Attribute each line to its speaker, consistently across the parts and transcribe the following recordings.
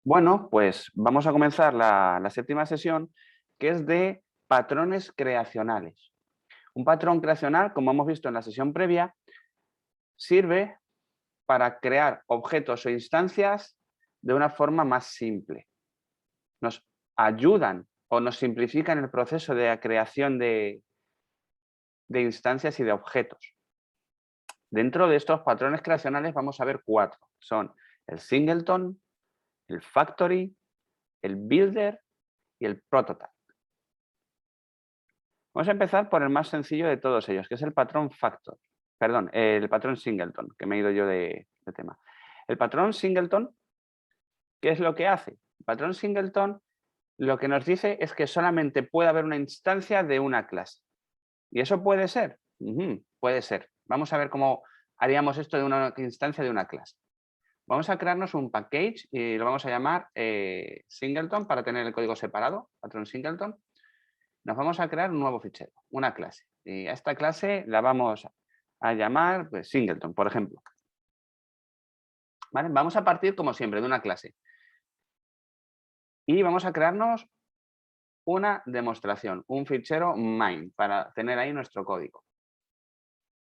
Speaker 1: Bueno, pues vamos a comenzar la séptima sesión, que es de patrones creacionales. Un patrón creacional, como hemos visto en la sesión previa, sirve para crear objetos o instancias de una forma más simple. Nos ayudan o nos simplifican el proceso de creación de instancias y de objetos. Dentro de estos patrones creacionales vamos a ver 4. Son el singleton, el factory, el builder y el prototype. Vamos a empezar por el más sencillo de todos ellos, que es el patrón factor. Perdón, el patrón singleton, que me he ido yo de tema. El patrón singleton, ¿qué es lo que hace? El patrón singleton lo que nos dice es que solamente puede haber una instancia de una clase. ¿Y eso puede ser? Puede ser. Vamos a ver cómo haríamos esto de una instancia de una clase. Vamos a crearnos un package y lo vamos a llamar singleton para tener el código separado, patrón singleton. Nos vamos a crear un nuevo fichero, una clase. Y a esta clase la vamos a llamar pues, singleton, por ejemplo. ¿Vale? Vamos a partir, como siempre, de una clase. Y vamos a crearnos una demostración, un fichero main, para tener ahí nuestro código.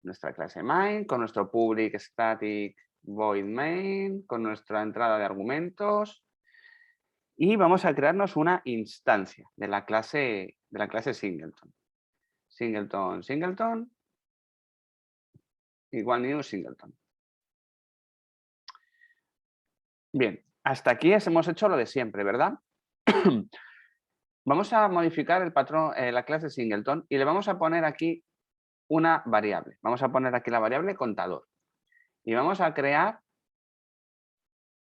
Speaker 1: Nuestra clase main, con nuestro public static void main, con nuestra entrada de argumentos. Y vamos a crearnos una instancia de la clase singleton. Singleton, igual new singleton. Bien, hasta aquí hemos hecho lo de siempre, ¿verdad? Vamos a modificar el patrón, la clase singleton y le vamos a poner aquí una variable. Vamos a poner aquí la variable contador. Y vamos a crear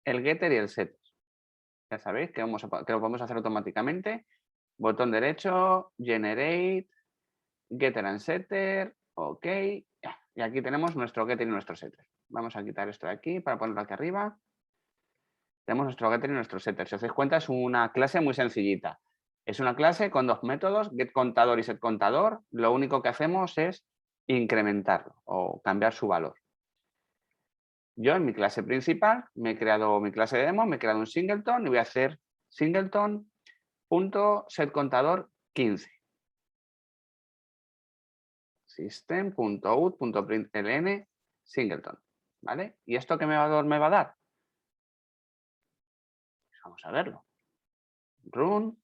Speaker 1: el getter y el setter. Ya sabéis que lo podemos hacer automáticamente. Botón derecho, generate, getter and setter, ok. Y aquí tenemos nuestro getter y nuestro setter. Vamos a quitar esto de aquí para ponerlo aquí arriba. Tenemos nuestro getter y nuestro setter. Si os dais cuenta, es una clase muy sencillita. Es una clase con dos métodos, getContador y setContador. Lo único que hacemos es incrementarlo o cambiar su valor. Yo en mi clase principal me he creado mi clase de demo, me he creado un singleton y voy a hacer singleton.setContador 15. System.out.println singleton. ¿Vale? ¿Y esto qué me va a dar? Pues vamos a verlo. Run.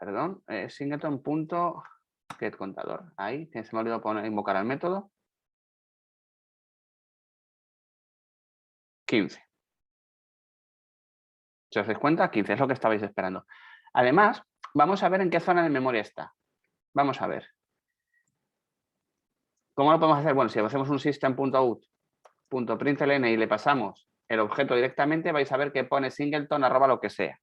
Speaker 1: Perdón, singleton.getContador. Ahí, que se me ha olvidado invocar al método. 15. Si os dais cuenta, 15 es lo que estabais esperando. Además, vamos a ver en qué zona de memoria está. Vamos a ver. ¿Cómo lo podemos hacer? Bueno, si hacemos un system.out.println y le pasamos el objeto directamente, vais a ver que pone singleton @ lo que sea.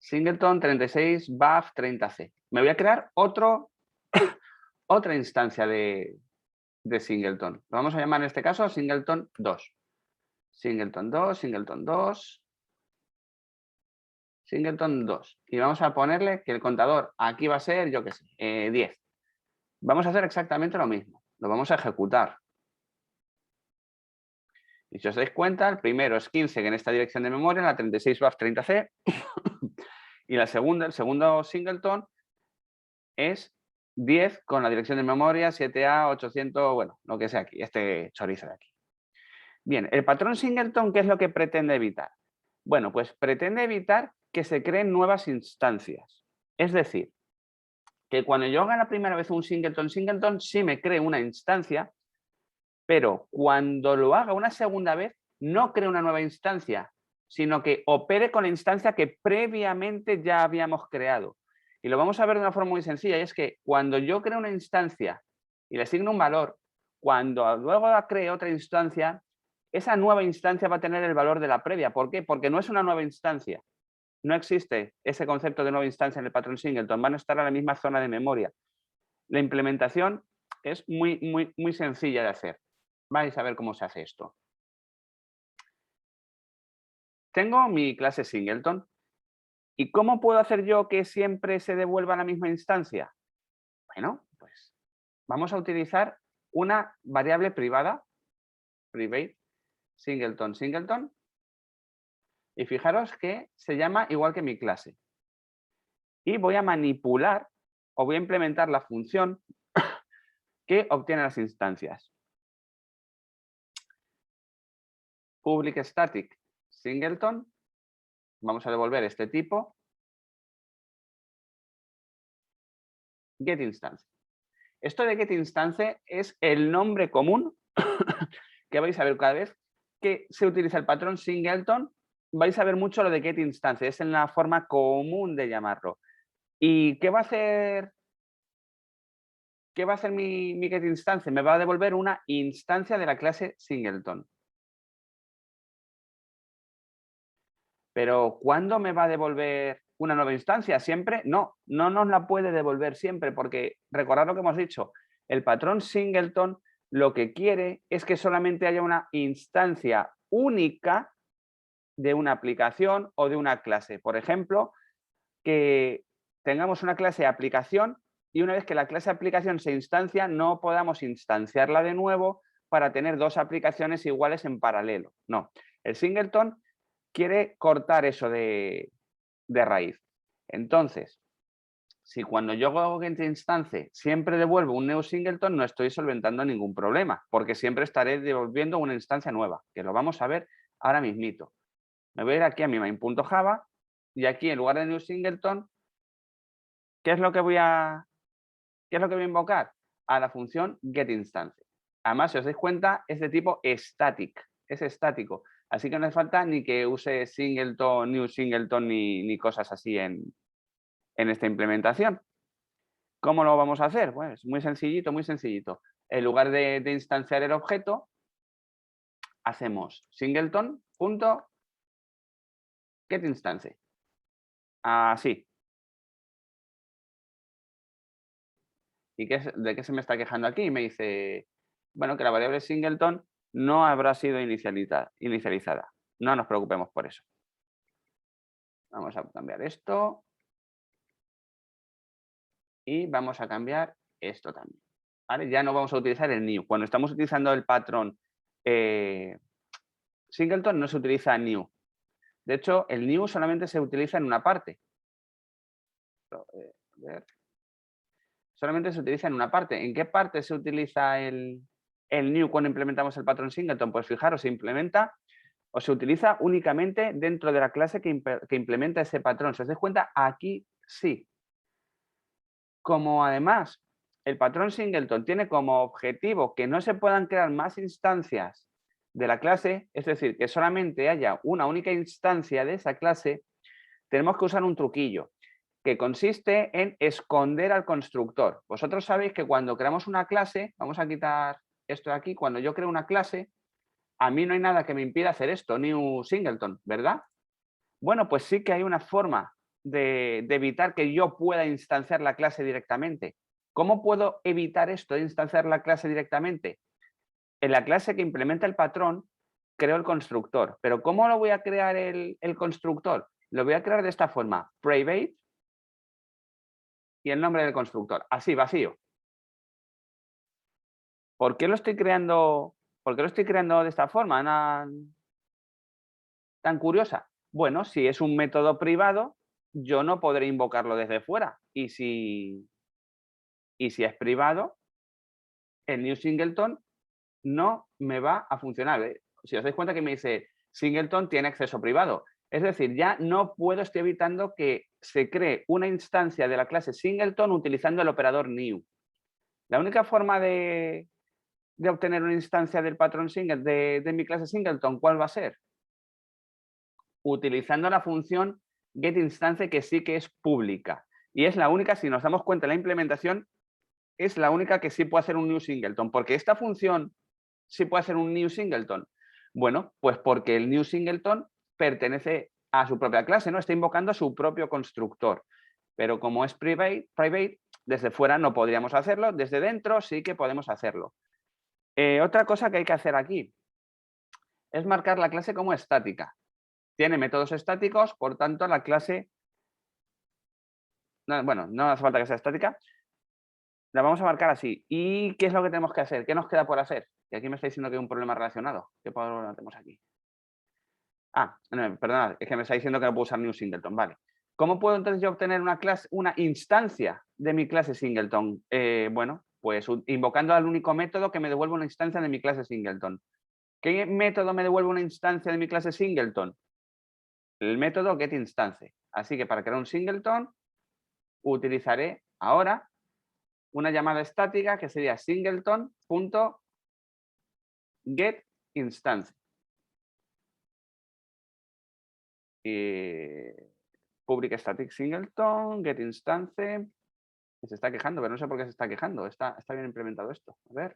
Speaker 1: Singleton 36 buff 30c. Me voy a crear otra instancia de singleton. Lo vamos a llamar en este caso singleton 2. Singleton 2, singleton 2, singleton 2. Y vamos a ponerle que el contador aquí va a ser, yo qué sé, 10. Vamos a hacer exactamente lo mismo. Lo vamos a ejecutar. Y si os dais cuenta, el primero es 15, que en esta dirección de memoria, la 36 buff 30c. Y el segundo singleton es 10 con la dirección de memoria 7A 800, bueno, lo que sea aquí, este chorizo de aquí. Bien, el patrón singleton, ¿qué es lo que pretende evitar? Bueno, pues pretende evitar que se creen nuevas instancias. Es decir, que cuando yo haga la primera vez un singleton sí me cree una instancia, pero cuando lo haga una segunda vez, no cree una nueva instancia, sino que opere con la instancia que previamente ya habíamos creado. Y lo vamos a ver de una forma muy sencilla, y es que cuando yo creo una instancia y le asigno un valor, cuando luego cree otra instancia, esa nueva instancia va a tener el valor de la previa. ¿Por qué? Porque no es una nueva instancia. No existe ese concepto de nueva instancia en el patrón singleton. Van a estar a la misma zona de memoria. La implementación es muy sencilla de hacer. Vais a ver cómo se hace esto. Tengo mi clase singleton. ¿Y cómo puedo hacer yo que siempre se devuelva a la misma instancia? Bueno, pues vamos a utilizar una variable privada, private, singleton, singleton, y fijaros que se llama igual que mi clase. Y voy a manipular o voy a implementar la función que obtiene las instancias. Public static singleton, vamos a devolver este tipo, getInstance. Esto de getInstance es el nombre común que vais a ver cada vez que se utiliza el patrón singleton, vais a ver mucho lo de getInstance, es en la forma común de llamarlo. ¿Y qué va a hacer? ¿Qué va a hacer mi getInstance? Me va a devolver una instancia de la clase singleton. Pero ¿cuándo me va a devolver una nueva instancia? ¿Siempre? No, no nos la puede devolver siempre porque recordad lo que hemos dicho, el patrón singleton lo que quiere es que solamente haya una instancia única de una aplicación o de una clase. Por ejemplo, que tengamos una clase de aplicación y una vez que la clase de aplicación se instancia, no podamos instanciarla de nuevo para tener dos aplicaciones iguales en paralelo. No, el singleton quiere cortar eso de raíz. Entonces, si cuando yo hago getInstance siempre devuelvo un new singleton, no estoy solventando ningún problema, porque siempre estaré devolviendo una instancia nueva, que lo vamos a ver ahora mismito. Me voy a ir aquí a mi main.java y aquí en lugar de new singleton, ¿qué es lo que voy a invocar? A la función getInstance. Además, si os dais cuenta, es de tipo static, es estático. Así que no hace falta ni que use singleton, new singleton ni cosas así en esta implementación. ¿Cómo lo vamos a hacer? Pues muy sencillito, muy sencillito. En lugar de instanciar el objeto, hacemos singleton.getInstance. Así. ¿Y de qué se me está quejando aquí? Me dice, bueno, que la variable singleton no habrá sido inicializada. No nos preocupemos por eso. Vamos a cambiar esto. Y vamos a cambiar esto también. ¿Vale? Ya no vamos a utilizar el new. Cuando estamos utilizando el patrón singleton no se utiliza new. De hecho, el new solamente se utiliza en una parte. Solamente se utiliza en una parte. ¿En qué parte se utiliza el new cuando implementamos el patrón singleton? Pues fijaros, se implementa o se utiliza únicamente dentro de la clase que implementa ese patrón. Si os dais cuenta, aquí sí. Como además el patrón singleton tiene como objetivo que no se puedan crear más instancias de la clase, es decir, que solamente haya una única instancia de esa clase, tenemos que usar un truquillo que consiste en esconder al constructor. Vosotros sabéis que cuando creamos una clase, vamos a quitar esto de aquí, cuando yo creo una clase, a mí no hay nada que me impida hacer esto, new singleton, ¿verdad? Bueno, pues sí que hay una forma de evitar que yo pueda instanciar la clase directamente. ¿Cómo puedo evitar esto de instanciar la clase directamente? En la clase que implementa el patrón, creo el constructor. Pero ¿cómo lo voy a crear el constructor? Lo voy a crear de esta forma, private y el nombre del constructor, así, vacío. ¿Por qué lo estoy creando de esta forma tan curiosa? Bueno, si es un método privado, yo no podré invocarlo desde fuera. Y si es privado, el new singleton no me va a funcionar. Si os dais cuenta que me dice singleton tiene acceso privado. Es decir, ya no puedo, estoy evitando que se cree una instancia de la clase singleton utilizando el operador new. La única forma de obtener una instancia del patrón de mi clase singleton, ¿cuál va a ser? Utilizando la función getInstance, que sí que es pública. Y es la única, si nos damos cuenta, la implementación es la única que sí puede hacer un new singleton, porque esta función sí puede hacer un new singleton. Bueno, pues porque el new singleton pertenece a su propia clase, ¿no? Está invocando a su propio constructor. Pero como es private, desde fuera no podríamos hacerlo, desde dentro sí que podemos hacerlo. Otra cosa que hay que hacer aquí es marcar la clase como estática. Tiene métodos estáticos, por tanto la clase, bueno, no hace falta que sea estática, La vamos a marcar así. ¿Y qué es lo que tenemos que hacer? ¿Qué nos queda por hacer? Y aquí me está diciendo que hay un problema relacionado. ¿Qué problema tenemos aquí? Ah, no, perdonad, es que me está diciendo que no puedo usar new singleton. Vale. ¿Cómo puedo entonces yo obtener una instancia de mi clase singleton? Bueno, pues invocando al único método que me devuelve una instancia de mi clase singleton. ¿Qué método me devuelve una instancia de mi clase singleton? El método getInstance. Así que para crear un singleton utilizaré ahora una llamada estática que sería singleton.getInstance. Public static singleton, getInstance. Se está quejando, pero no sé por qué se está quejando. Está bien implementado esto. A ver.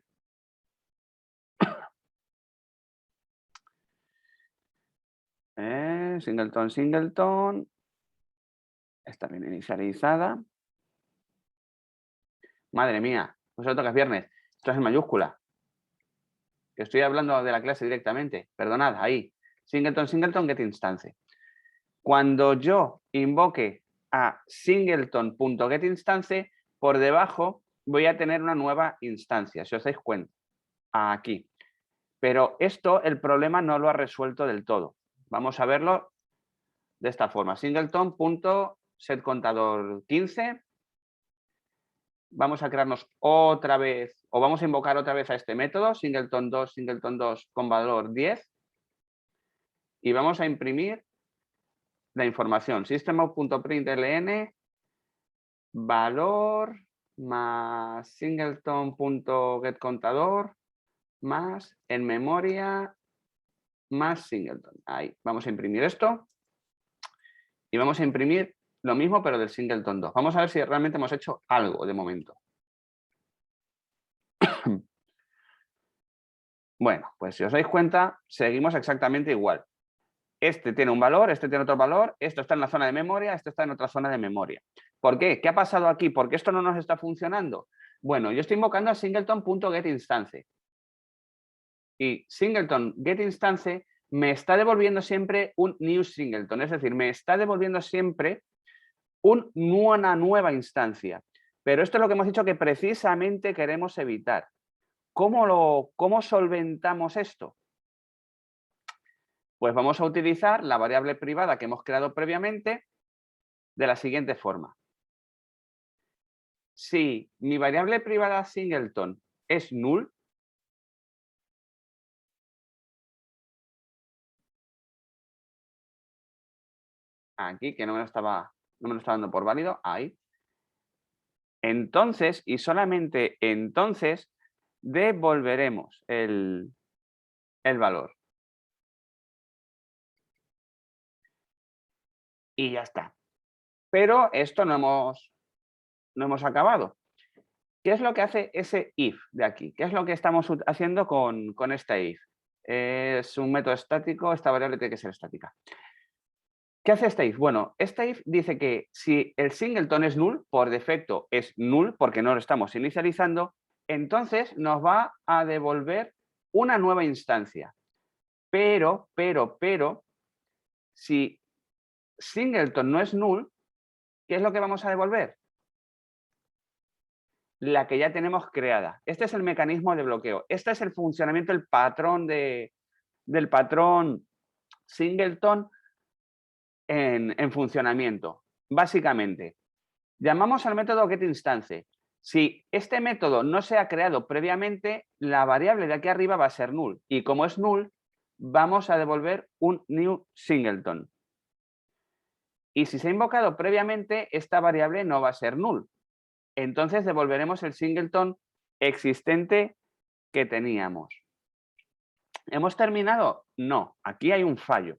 Speaker 1: Singleton. Está bien inicializada. Madre mía, vosotros que es viernes. Esto es en mayúscula. Que estoy hablando de la clase directamente. Perdonad, ahí. Singleton, getInstance. Cuando yo invoque a singleton.getInstance, por debajo voy a tener una nueva instancia, si os dais cuenta. Aquí. Pero esto, el problema no lo ha resuelto del todo. Vamos a verlo de esta forma. Singleton.setContador15. Vamos a crearnos otra vez, o vamos a invocar otra vez a este método, singleton2 con valor 10. Y vamos a imprimir la información. Systemout.println valor más singleton.getContador más en memoria más singleton. Ahí, vamos a imprimir esto y vamos a imprimir lo mismo pero del singleton 2. Vamos a ver si realmente hemos hecho algo de momento. Bueno, pues si os dais cuenta, seguimos exactamente igual. Este tiene un valor, este tiene otro valor, esto está en la zona de memoria, esto está en otra zona de memoria. ¿Por qué? ¿Qué ha pasado aquí? ¿Por qué esto no nos está funcionando? Bueno, yo estoy invocando a singleton.getInstance. Y singleton.getInstance me está devolviendo siempre un new singleton, es decir, me está devolviendo siempre una nueva instancia. Pero esto es lo que hemos dicho que precisamente queremos evitar. ¿Cómo solventamos esto? Pues vamos a utilizar la variable privada que hemos creado previamente de la siguiente forma. Si mi variable privada singleton es null, aquí que no me lo estaba dando por válido, ahí. Entonces, y solamente entonces, devolveremos el valor. Y ya está. Pero esto no hemos acabado. ¿Qué es lo que hace ese if de aquí? ¿Qué es lo que estamos haciendo con este if? Es un método estático, esta variable tiene que ser estática. ¿Qué hace este if? Bueno, este if dice que si el singleton es null, por defecto es null porque no lo estamos inicializando, entonces nos va a devolver una nueva instancia. Pero, si singleton no es null, ¿qué es lo que vamos a devolver? La que ya tenemos creada. Este es el mecanismo de bloqueo. Este es el funcionamiento, el patrón del patrón singleton en funcionamiento. Básicamente, llamamos al método getInstance. Si este método no se ha creado previamente, la variable de aquí arriba va a ser null. Y como es null, vamos a devolver un new singleton. Y si se ha invocado previamente, esta variable no va a ser null. Entonces devolveremos el singleton existente que teníamos. ¿Hemos terminado? No, aquí hay un fallo.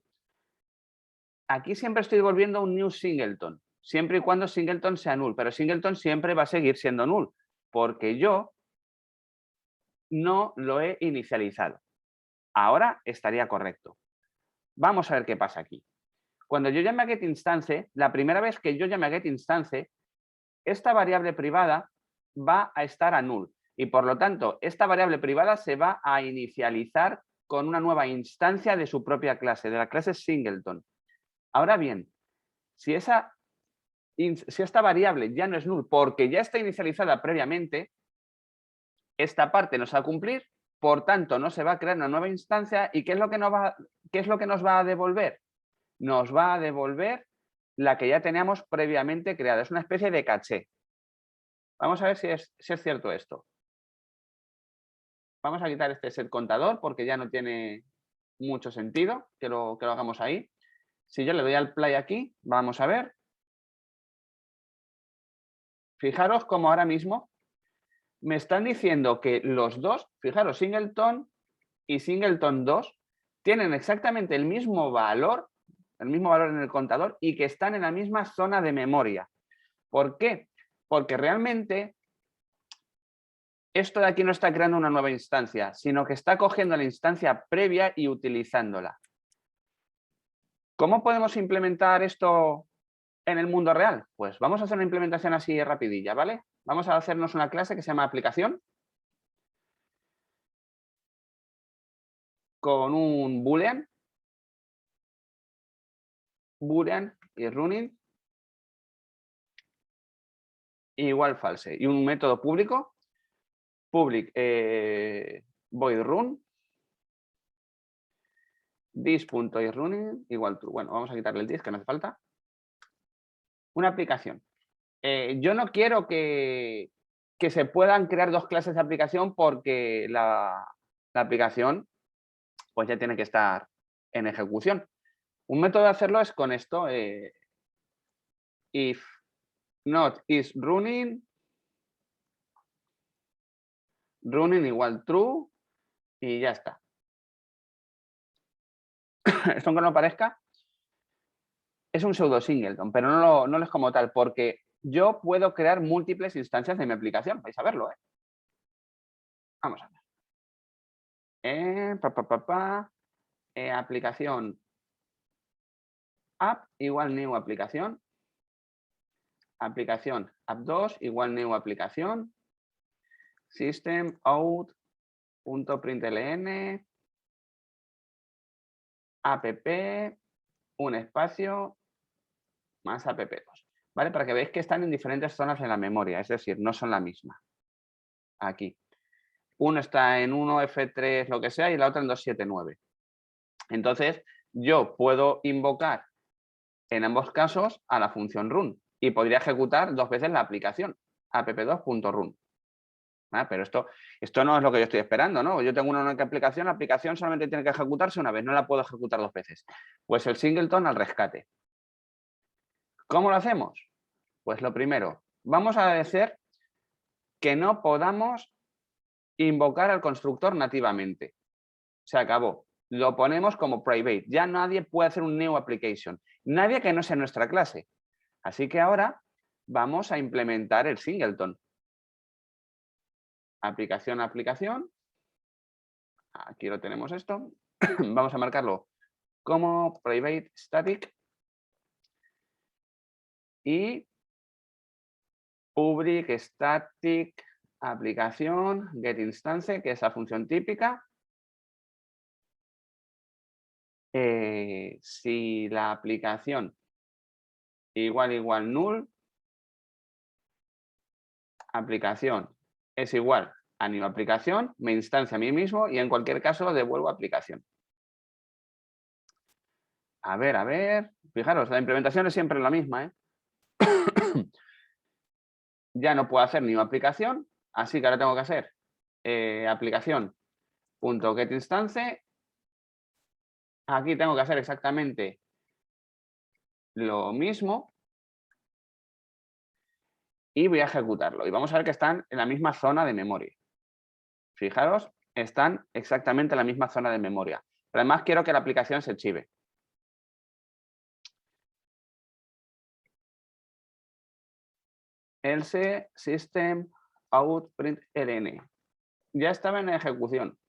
Speaker 1: Aquí siempre estoy devolviendo un new singleton, siempre y cuando singleton sea null, pero singleton siempre va a seguir siendo null, porque yo no lo he inicializado. Ahora estaría correcto. Vamos a ver qué pasa aquí. Cuando yo llame a getInstance, la primera vez que yo llame a getInstance, esta variable privada va a estar a null y por lo tanto esta variable privada se va a inicializar con una nueva instancia de su propia clase, de la clase singleton. Ahora bien, si esa si esta variable ya no es null porque ya está inicializada previamente, esta parte no se va a cumplir, por tanto no se va a crear una nueva instancia. ¿Y qué es lo que nos va a devolver? Nos va a devolver la que ya teníamos previamente creada. Es una especie de caché. Vamos a ver si es cierto esto. Vamos a quitar este set contador porque ya no tiene mucho sentido que lo hagamos ahí. Si yo le doy al play aquí, vamos a ver. Fijaros cómo ahora mismo me están diciendo que los dos, fijaros, Singleton y Singleton 2 tienen exactamente el mismo valor en el contador y que están en la misma zona de memoria. ¿Por qué? Porque realmente esto de aquí no está creando una nueva instancia, sino que está cogiendo la instancia previa y utilizándola. ¿Cómo podemos implementar esto en el mundo real? Pues vamos a hacer una implementación así rapidilla, ¿vale? Vamos a hacernos una clase que se llama aplicación con un boolean y running igual false y un método público public void run this.isRunning igual true. Bueno, vamos a quitarle el this que no hace falta. Una aplicación. Yo no quiero que se puedan crear dos clases de aplicación porque la aplicación pues ya tiene que estar en ejecución. Un método de hacerlo es con esto, if not is running igual true y ya está. Esto aunque no parezca, es un pseudo singleton, pero no lo es como tal, porque yo puedo crear múltiples instancias de mi aplicación. Vais a verlo, ¿eh? Vamos a ver. Aplicación app igual new aplicación. Aplicación app2 igual new aplicación. System out.println app un espacio más app2. ¿Vale? Para que veáis que están en diferentes zonas de la memoria, es decir, no son la misma. Aquí. Uno está en 1F3, lo que sea, y la otra en 279. Entonces, yo puedo invocar en ambos casos a la función run y podría ejecutar dos veces la aplicación, app2.run. Pero esto no es lo que yo estoy esperando, ¿no? Yo tengo una única aplicación, la aplicación solamente tiene que ejecutarse una vez, no la puedo ejecutar dos veces. Pues el singleton al rescate. ¿Cómo lo hacemos? Pues lo primero, vamos a decir que no podamos invocar al constructor nativamente. Se acabó. Lo ponemos como private. Ya nadie puede hacer un new application. Nadie que no sea nuestra clase. Así que ahora vamos a implementar el singleton. Aplicación, aplicación. Aquí lo tenemos esto. Vamos a marcarlo como private static. Y public static aplicación get instance, que es la función típica. Si la aplicación igual null, aplicación es igual a new aplicación, me instancia a mí mismo y en cualquier caso devuelvo aplicación. A ver, fijaros, la implementación es siempre la misma, ¿eh? Ya no puedo hacer new aplicación, así que ahora tengo que hacer aplicación.getInstance. Aquí tengo que hacer exactamente lo mismo y voy a ejecutarlo. Y vamos a ver que están en la misma zona de memoria. Fijaros, están exactamente en la misma zona de memoria. Pero además quiero que la aplicación se chive. Else system out println. Ya estaba en ejecución.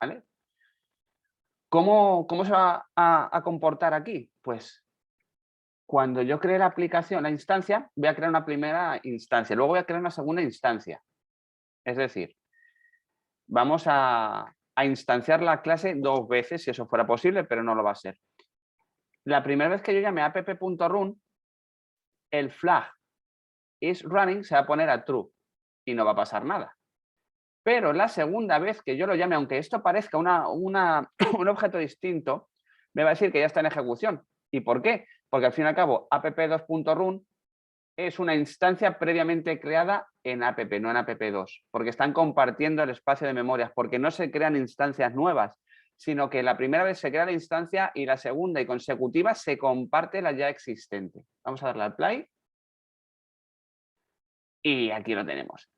Speaker 1: ¿Vale? ¿Cómo se va a comportar aquí? Pues cuando yo cree la aplicación, la instancia, voy a crear una primera instancia. Luego voy a crear una segunda instancia. Es decir, vamos a instanciar la clase dos veces, si eso fuera posible, pero no lo va a ser. la primera vez que yo llame a app.run, el flag is running se va a poner a true y no va a pasar nada. Pero la segunda vez que yo lo llame, aunque esto parezca un objeto distinto, me va a decir que ya está en ejecución. ¿Y por qué? Porque al fin y al cabo, app2.run es una instancia previamente creada en app, no en app2, porque están compartiendo el espacio de memorias, porque no se crean instancias nuevas, sino que la primera vez se crea la instancia y la segunda y consecutiva se comparte la ya existente. Vamos a darle al play. Y aquí lo tenemos.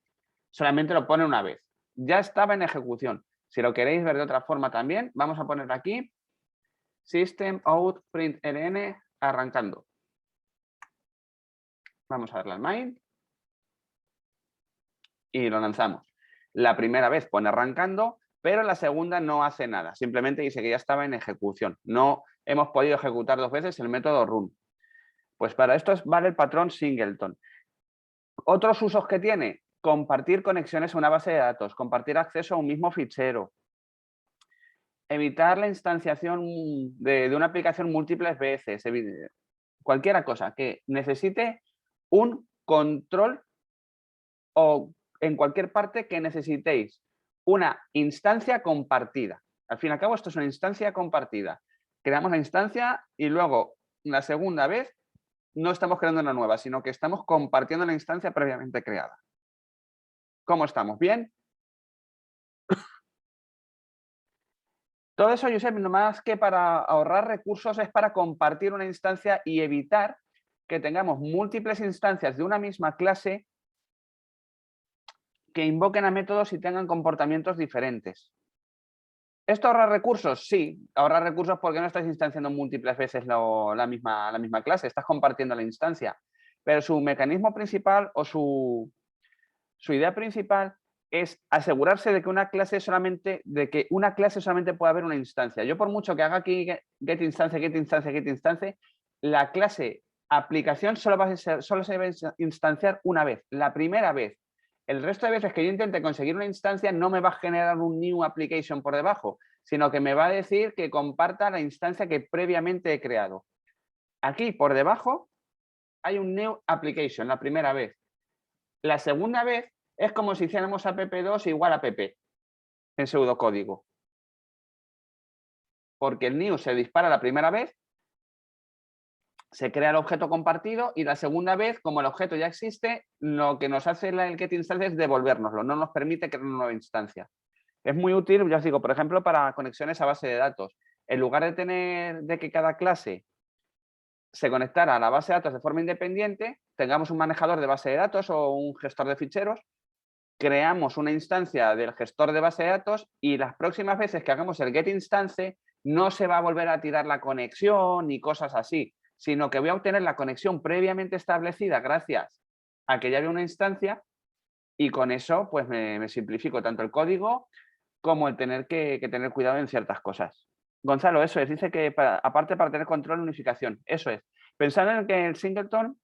Speaker 1: Solamente lo pone una vez. Ya estaba en ejecución. Si lo queréis ver de otra forma también, vamos a poner aquí system out println arrancando. Vamos a darle al main y lo lanzamos. La primera vez pone arrancando, pero la segunda no hace nada. Simplemente dice que ya estaba en ejecución. No hemos podido ejecutar 2 veces el método run. Pues para esto vale el patrón singleton. Otros usos que tiene: compartir conexiones a una base de datos, compartir acceso a un mismo fichero, evitar la instanciación de una aplicación múltiples veces, cualquier cosa que necesite un control o en cualquier parte que necesitéis una instancia compartida. Al fin y al cabo, esto es una instancia compartida. Creamos la instancia y luego, la segunda vez, no estamos creando una nueva, sino que estamos compartiendo la instancia previamente creada. ¿Cómo estamos? ¿Bien? Todo eso, Josep, no más que para ahorrar recursos, es para compartir una instancia y evitar que tengamos múltiples instancias de una misma clase que invoquen a métodos y tengan comportamientos diferentes. ¿Esto ahorra recursos? Sí, ahorra recursos porque no estás instanciando múltiples veces la misma clase, estás compartiendo la instancia. Pero su mecanismo principal o su idea principal es asegurarse de que una clase solamente pueda haber una instancia. Yo, por mucho que haga aquí get instancia, la clase aplicación solo se debe instanciar una vez, la primera vez. El resto de veces que yo intente conseguir una instancia no me va a generar un new application por debajo, sino que me va a decir que comparta la instancia que previamente he creado. Aquí por debajo hay un new application, la primera vez. La segunda vez es como si hiciéramos app2 igual a app en pseudocódigo. Porque el new se dispara la primera vez, se crea el objeto compartido y la segunda vez, como el objeto ya existe, lo que nos hace el getInstance es devolvérnoslo, no nos permite crear una nueva instancia. Es muy útil, ya os digo, por ejemplo, para conexiones a base de datos. En lugar de que cada clase se conectara a la base de datos de forma independiente, tengamos un manejador de base de datos o un gestor de ficheros, creamos una instancia del gestor de base de datos y las próximas veces que hagamos el getInstance no se va a volver a tirar la conexión ni cosas así, sino que voy a obtener la conexión previamente establecida gracias a que ya había una instancia y con eso pues me simplifico tanto el código como el tener que tener cuidado en ciertas cosas. Gonzalo, eso es, dice que aparte para tener control y unificación, eso es. Pensando en que el singleton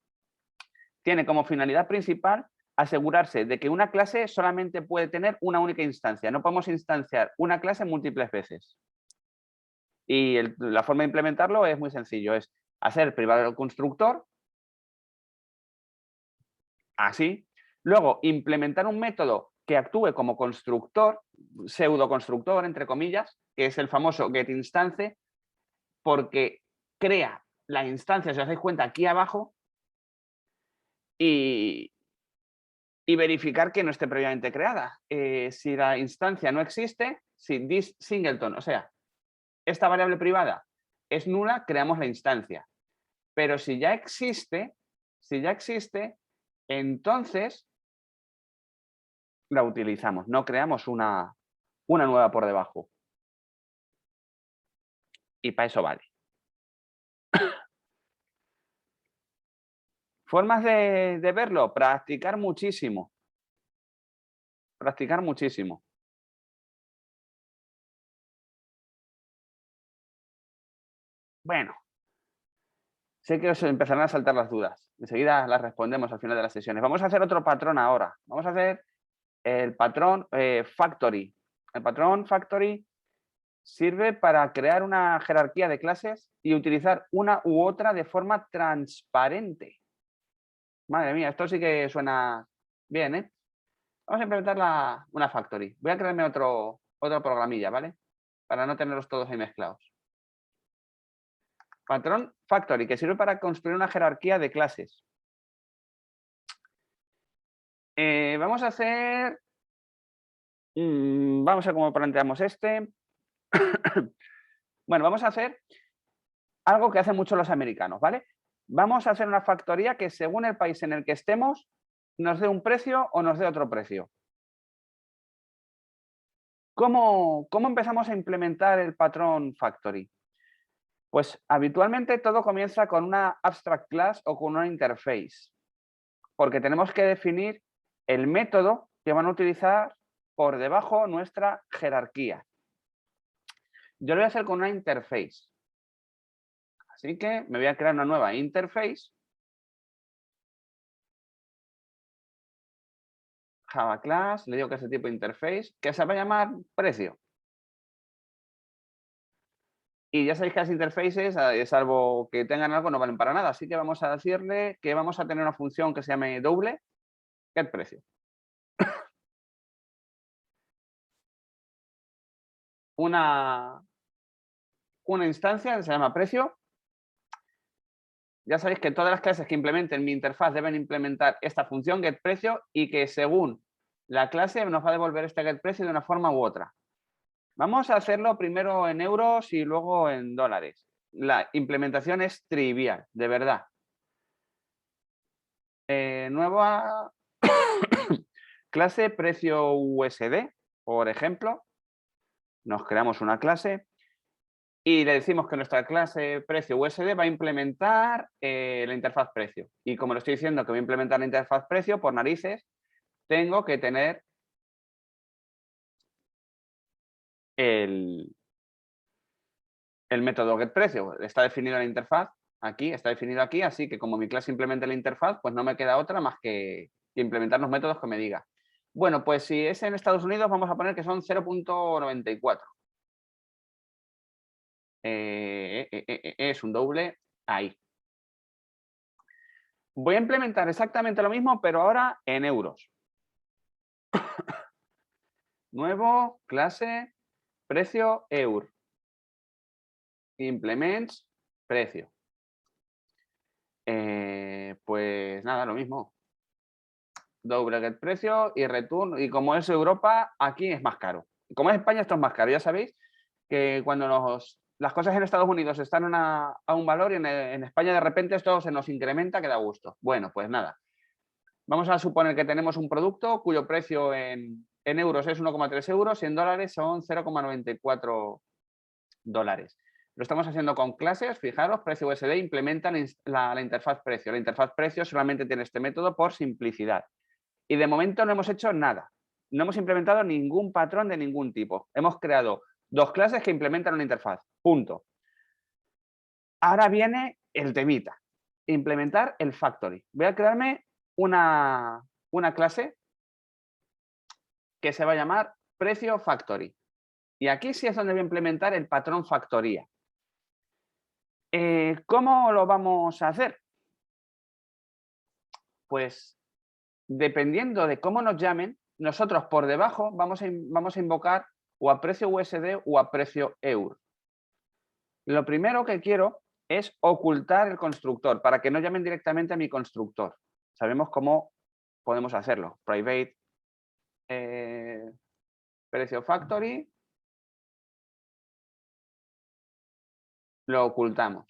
Speaker 1: tiene como finalidad principal asegurarse de que una clase solamente puede tener una única instancia. No podemos instanciar una clase múltiples veces. Y la forma de implementarlo es muy sencillo, es hacer privado el constructor, así. Luego, implementar un método que actúe como constructor, pseudoconstructor, entre comillas, que es el famoso getInstance, porque crea la instancia, si os dais cuenta, aquí abajo, y verificar que no esté previamente creada. Si la instancia no existe, si this singleton, o sea, esta variable privada es nula, creamos la instancia. Pero si ya existe, entonces la utilizamos, no creamos una nueva por debajo. Y para eso vale. Formas de verlo, practicar muchísimo. Practicar muchísimo. Bueno, sé que os empezarán a saltar las dudas. Enseguida las respondemos al final de las sesiones. Vamos a hacer otro patrón ahora. Vamos a hacer el patrón factory. El patrón factory sirve para crear una jerarquía de clases y utilizar una u otra de forma transparente. Madre mía, esto sí que suena bien, ¿eh? Vamos a implementar una factory. Voy a crearme otro programilla, ¿vale? Para no tenerlos todos ahí mezclados. Patrón factory, que sirve para construir una jerarquía de clases. Vamos a hacer... vamos a ver cómo planteamos este. Bueno, vamos a hacer algo que hacen mucho los americanos, ¿vale? Vamos a hacer una factoría que según el país en el que estemos nos dé un precio o nos dé otro precio. ¿Cómo empezamos a implementar el patrón factory? Pues habitualmente todo comienza con una abstract class o con una interface, porque tenemos que definir el método que van a utilizar por debajo nuestra jerarquía. Yo lo voy a hacer con una interface. Así que me voy a crear una nueva interface. Java class, le digo que es de tipo interface, que se va a llamar precio. Y ya sabéis que las interfaces, salvo que tengan algo, no valen para nada. Así que vamos a decirle que vamos a tener una función que se llame double, getPrecio. Una instancia que se llama precio. Ya sabéis que todas las clases que implementen mi interfaz deben implementar esta función getPrecio y que según la clase nos va a devolver este getPrecio de una forma u otra. Vamos a hacerlo primero en euros y luego en dólares. La implementación es trivial, de verdad. Nueva clase precio USD, por ejemplo. Nos creamos una clase y le decimos que nuestra clase precio USD va a implementar la interfaz precio. Y como le estoy diciendo que voy a implementar la interfaz precio, por narices, tengo que tener el método getPrecio. Está definido en la interfaz, aquí, está definido aquí, así que como mi clase implementa la interfaz, pues no me queda otra más que implementar los métodos que me diga. Bueno, pues si es en Estados Unidos, vamos a poner que son 0.94. Es un doble ahí. Voy a implementar exactamente lo mismo, pero ahora en euros. Nuevo, clase, precio, eur. Implements, precio. Pues nada, lo mismo. Doble getPrecio y return. Y como es Europa, aquí es más caro. Como es España, esto es más caro. Ya sabéis que cuando las cosas en Estados Unidos están a un valor y en España de repente esto se nos incrementa, que da gusto. Bueno, pues nada. Vamos a suponer que tenemos un producto cuyo precio en euros es 1,3 euros y en dólares son 0,94 dólares. Lo estamos haciendo con clases, fijaros, precio USD implementan la interfaz precio. La interfaz precio solamente tiene este método por simplicidad. Y de momento no hemos hecho nada. No hemos implementado ningún patrón de ningún tipo. Hemos creado dos clases que implementan una interfaz. Punto. Ahora viene el temita. Implementar el factory. Voy a crearme una clase que se va a llamar precio factory. Y aquí sí es donde voy a implementar el patrón factoría. ¿Cómo lo vamos a hacer? Pues dependiendo de cómo nos llamen, nosotros por debajo vamos a invocar o a precio USD o a precio EUR. Lo primero que quiero es ocultar el constructor para que no llamen directamente a mi constructor. Sabemos cómo podemos hacerlo. Private precio factory. Lo ocultamos.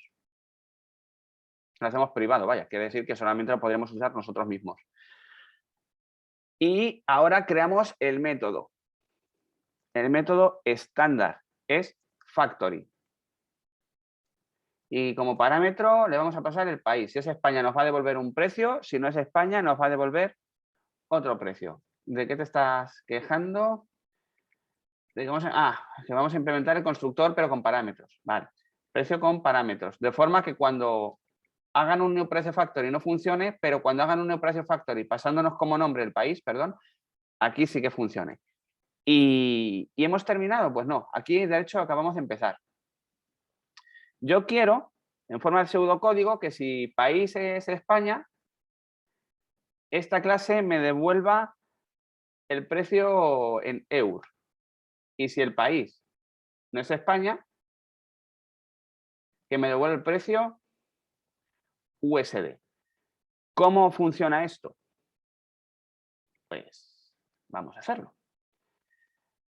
Speaker 1: Lo hacemos privado, vaya, quiere decir que solamente lo podríamos usar nosotros mismos. Y ahora creamos el método. El método estándar es factory. Y como parámetro le vamos a pasar el país. Si es España nos va a devolver un precio, si no es España nos va a devolver otro precio. ¿De qué te estás quejando? Que vamos a implementar el constructor pero con parámetros. Vale, precio con parámetros. De forma que cuando hagan un new precio factory no funcione, pero cuando hagan un new precio factory pasándonos como nombre el país, perdón, aquí sí que funcione. ¿Y hemos terminado? Pues no, aquí de hecho acabamos de empezar. Yo quiero, en forma de pseudocódigo, que si país es España, esta clase me devuelva el precio en euros. Y si el país no es España, que me devuelva el precio USD. ¿Cómo funciona esto? Pues vamos a hacerlo.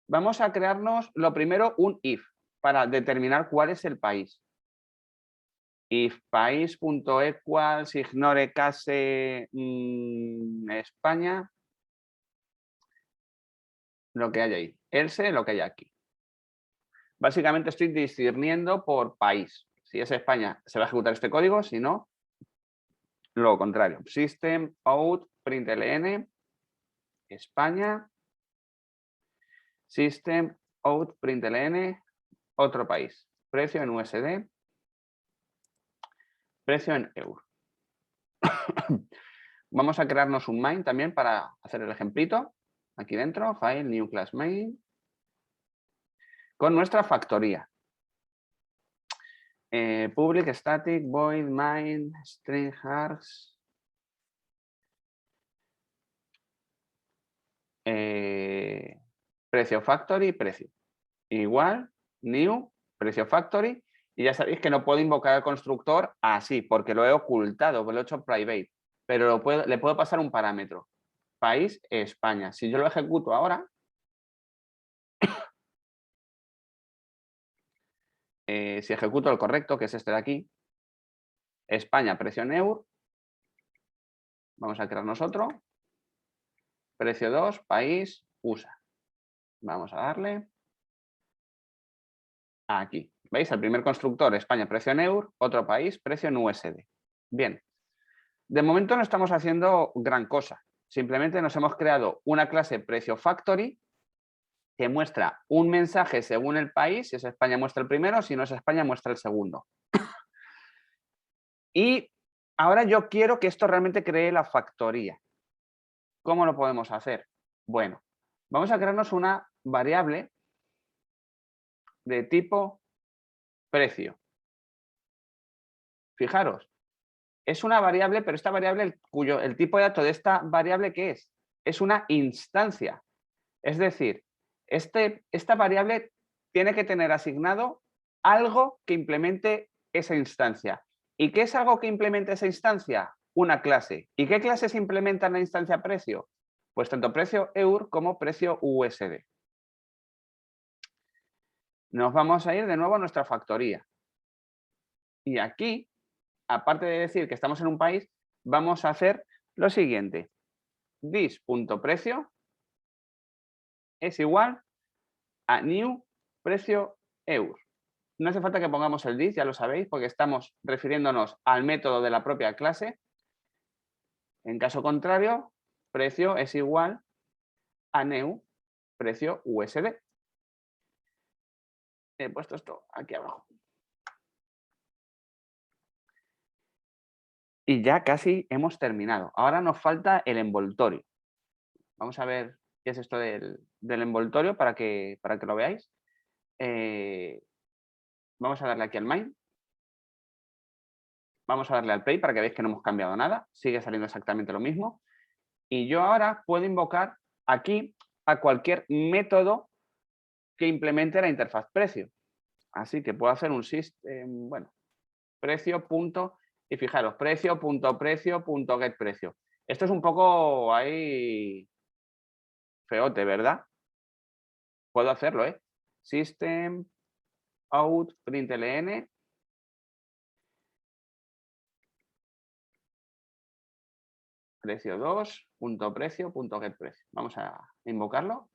Speaker 1: Vamos a crearnos, lo primero, un if para determinar cuál es el país. If país.equals ignore case España, lo que hay ahí. Else, lo que hay aquí. Básicamente estoy discerniendo por país. Si es España, se va a ejecutar este código, si no, lo contrario. System out println España. System out println otro país. Precio en USD. Precio en euro. Vamos a crearnos un main también para hacer el ejemplito. Aquí dentro, file, new class main. Con nuestra factoría. Public static void main string hars. Precio factory, precio. Igual, new, precio factory. Y ya sabéis que no puedo invocar al constructor así, porque lo he ocultado, lo he hecho private. Pero le puedo pasar un parámetro. País, España. Si yo lo ejecuto ahora, si ejecuto el correcto, que es este de aquí, España, precio en euro. Vamos a crearnos otro. Precio 2, país, USA. Vamos a darle aquí. ¿Veis? El primer constructor, España, precio en euro. Otro país, precio en USD. Bien. De momento no estamos haciendo gran cosa. Simplemente nos hemos creado una clase precio factory que muestra un mensaje según el país. Si es España, muestra el primero. Si no es España, muestra el segundo. Y ahora yo quiero que esto realmente cree la factoría. ¿Cómo lo podemos hacer? Bueno, vamos a crearnos una variable de tipo precio. Fijaros, es una variable, pero esta variable, el tipo de dato de esta variable, ¿qué es? Es una instancia. Es decir, esta variable tiene que tener asignado algo que implemente esa instancia. ¿Y qué es algo que implemente esa instancia? Una clase. ¿Y qué clases implementan la instancia precio? Pues tanto precio EUR como precio USD. Nos vamos a ir de nuevo a nuestra factoría. Y aquí, aparte de decir que estamos en un país, vamos a hacer lo siguiente. This.precio es igual a new precio EUR. No hace falta que pongamos el this, ya lo sabéis, porque estamos refiriéndonos al método de la propia clase. En caso contrario, precio es igual a new precio USD. He puesto esto aquí abajo. Y ya casi hemos terminado. Ahora nos falta el envoltorio. Vamos a ver qué es esto del envoltorio para que lo veáis. Vamos a darle aquí al main. Vamos a darle al play para que veáis que no hemos cambiado nada. Sigue saliendo exactamente lo mismo. Y yo ahora puedo invocar aquí a cualquier método que implemente la interfaz precio. Así que puedo hacer un system, bueno, precio punto, y fijaros, precio.precio.getPrecio. Esto es un poco ahí feote, ¿verdad? Puedo hacerlo, ¿eh? System out println precio 2.precio.getPrecio. Vamos a invocarlo.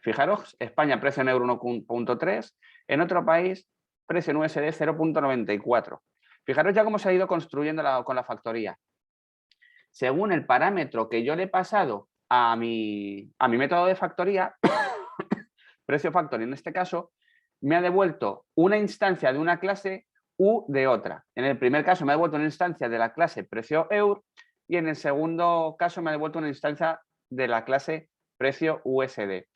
Speaker 1: Fijaros, España precio en euro 1.3, en otro país precio en USD 0.94. Fijaros ya cómo se ha ido construyendo con la factoría. Según el parámetro que yo le he pasado a mi método de factoría, precio factory en este caso, me ha devuelto una instancia de una clase u de otra. En el primer caso me ha devuelto una instancia de la clase precio EUR y en el segundo caso me ha devuelto una instancia de la clase precio USD.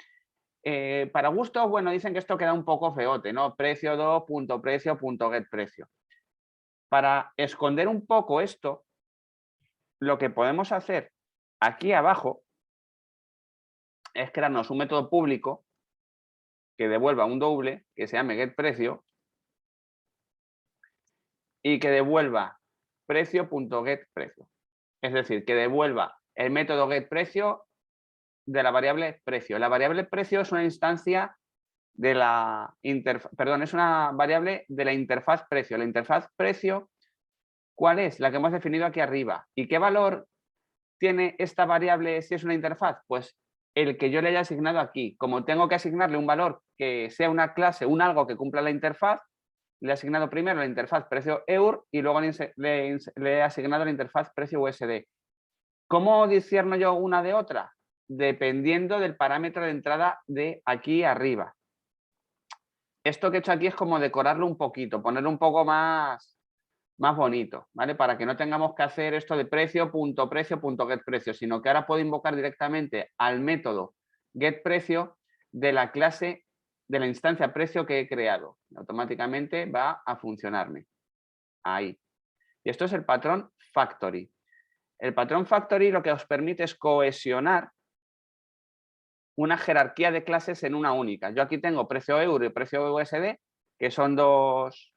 Speaker 1: Para gustos, bueno, dicen que esto queda un poco feote, ¿no? Precio 2.precio.getPrecio. Para esconder un poco esto, lo que podemos hacer aquí abajo es crearnos un método público que devuelva un doble que se llame getPrecio y que devuelva precio.getPrecio. Es decir, que devuelva el método getPrecio de la variable precio. La variable precio es una instancia de la es una variable de la interfaz precio. La interfaz precio, ¿cuál es? La que hemos definido aquí arriba. ¿Y qué valor tiene esta variable si es una interfaz? Pues el que yo le haya asignado aquí. Como tengo que asignarle un valor que sea una clase, un algo que cumpla la interfaz, le he asignado primero la interfaz precio EUR y luego le he asignado la interfaz precio USD. ¿Cómo discierno yo una de otra? Dependiendo del parámetro de entrada de aquí arriba. Esto que he hecho aquí es como decorarlo un poquito, ponerlo un poco más bonito, ¿vale? Para que no tengamos que hacer esto de precio.precio.getPrecio, sino que ahora puedo invocar directamente al método getPrecio de la clase de la instancia precio que he creado. Automáticamente va a funcionarme. Ahí. Y esto es el patrón factory. El patrón factory lo que os permite es cohesionar una jerarquía de clases en una única. Yo aquí tengo precio euro y precio USD, que son dos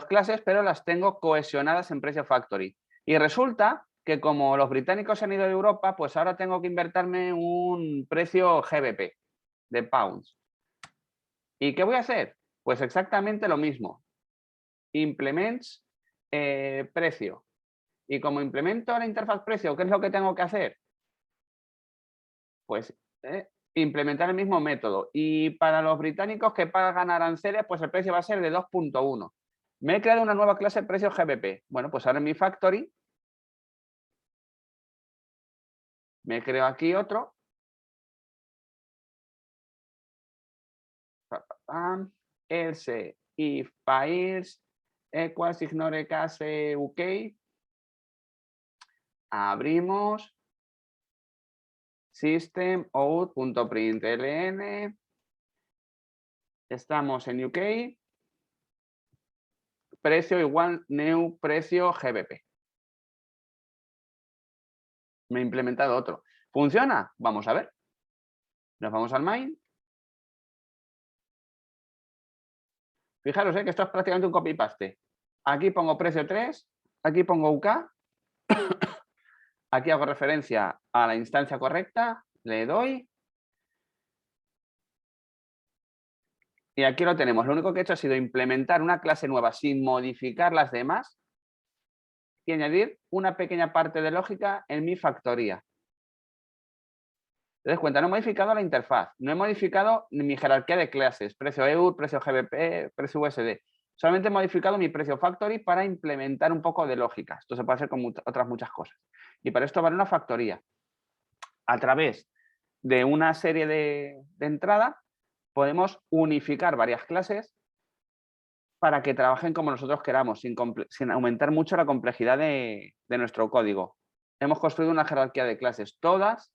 Speaker 1: clases, pero las tengo cohesionadas en precio factory. Y resulta que como los británicos han ido de Europa, pues ahora tengo que invertirme un precio GBP de pounds. ¿Y qué voy a hacer? Pues exactamente lo mismo. Implements precio. Y como implemento la interfaz precio, ¿qué es lo que tengo que hacer? Pues implementar el mismo método. Y para los británicos que pagan aranceles, pues el precio va a ser de 2.1. Me he creado una nueva clase precio GBP. Bueno, pues ahora en mi factory me creo aquí otro. Else if files equals ignore case UK. Abrimos system out.println. Estamos en UK. Precio igual new precio GBP. Me he implementado otro. ¿Funciona? Vamos a ver. Nos vamos al main. Fijaros que esto es prácticamente un copy-paste. Aquí pongo precio 3, aquí pongo UK, aquí hago referencia a la instancia correcta, le doy. Y aquí lo tenemos. Lo único que he hecho ha sido implementar una clase nueva sin modificar las demás y añadir una pequeña parte de lógica en mi factoría. ¿Te das cuenta? No he modificado la interfaz, no he modificado ni mi jerarquía de clases, precio EUR, precio GBP, precio USD. Solamente he modificado mi precio factory para implementar un poco de lógica. Esto se puede hacer con otras muchas cosas. Y para esto vale una factoría. A través de una serie de entrada podemos unificar varias clases para que trabajen como nosotros queramos, sin aumentar mucho la complejidad de nuestro código. Hemos construido una jerarquía de clases. Todas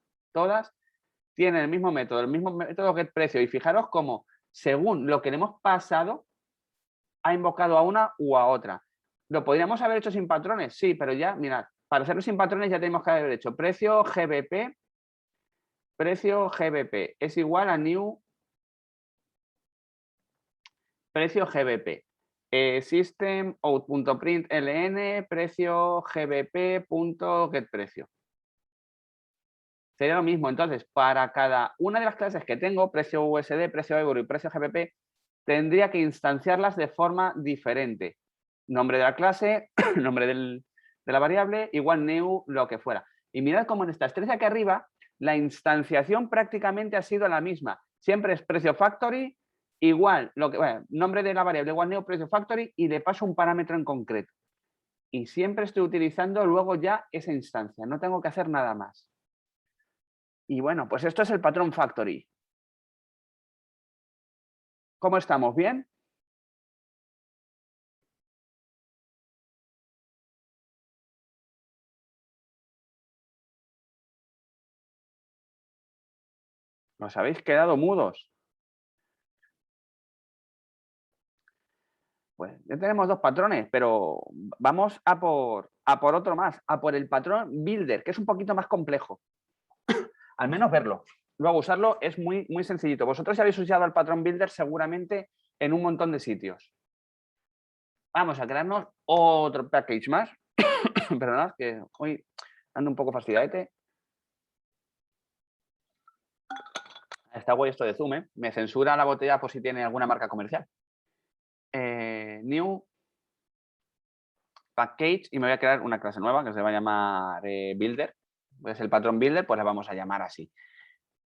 Speaker 1: tienen el mismo método getPrecio. Y fijaros cómo, según lo que le hemos pasado, ha invocado a una u a otra. ¿Lo podríamos haber hecho sin patrones? Sí, pero ya, mirad, para hacerlo sin patrones ya tenemos que haber hecho precio GBP es igual a new precio GBP. System out.println precio gbp.getPrecio. Sería lo mismo. Entonces, para cada una de las clases que tengo, precio USD, precio euro y precio GBP, tendría que instanciarlas de forma diferente. Nombre de la clase, nombre de la variable, igual new, lo que fuera. Y mirad cómo en estas tres de aquí arriba, la instanciación prácticamente ha sido la misma. Siempre es precio factory, igual, nombre de la variable igual new, precio factory, y le paso un parámetro en concreto. Y siempre estoy utilizando luego ya esa instancia. No tengo que hacer nada más. Y bueno, pues esto es el patrón factory. ¿Cómo estamos? ¿Bien? Os habéis quedado mudos. Pues ya tenemos dos patrones, pero vamos a por otro más, a por el patrón builder, que es un poquito más complejo. Al menos verlo. Luego usarlo es muy, muy sencillito. Vosotros ya habéis usado el patrón builder seguramente en un montón de sitios. Vamos a crearnos otro package más. Perdonad, que hoy ando un poco fastidiadete. Está guay esto de Zoom, ¿eh? Me censura la botella por si tiene alguna marca comercial. New package y me voy a crear una clase nueva que se va a llamar builder. Pues el patrón builder, pues la vamos a llamar así.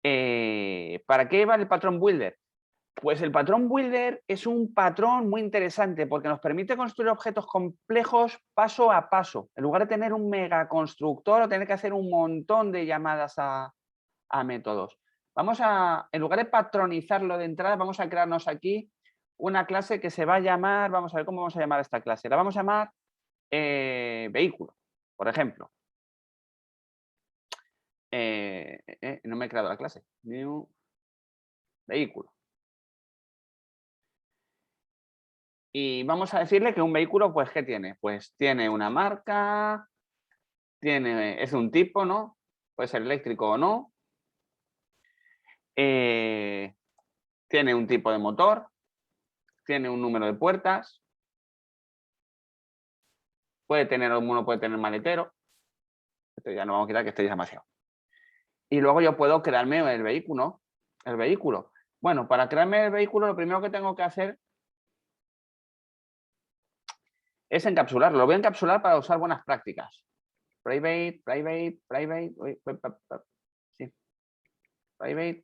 Speaker 1: ¿Para qué va el patrón builder? Pues el patrón builder es un patrón muy interesante porque nos permite construir objetos complejos paso a paso. En lugar de tener un megaconstructor o tener que hacer un montón de llamadas a métodos. Vamos a, en lugar de patronizarlo de entrada, vamos a crearnos aquí una clase que se va a llamar, vamos a ver cómo vamos a llamar esta clase. La vamos a llamar vehículo, por ejemplo. No me he creado la clase. New vehículo. Y vamos a decirle que un vehículo, pues, ¿qué tiene? Pues tiene una marca, es un tipo, ¿no? Puede ser eléctrico o no. Tiene un tipo de motor, tiene un número de puertas, puede tener maletero. Esto ya no vamos a quitar que esté demasiado. Y luego yo puedo crearme el vehículo. Bueno, para crearme el vehículo, lo primero que tengo que hacer es encapsularlo. Lo voy a encapsular para usar buenas prácticas. Private. Sí. Private.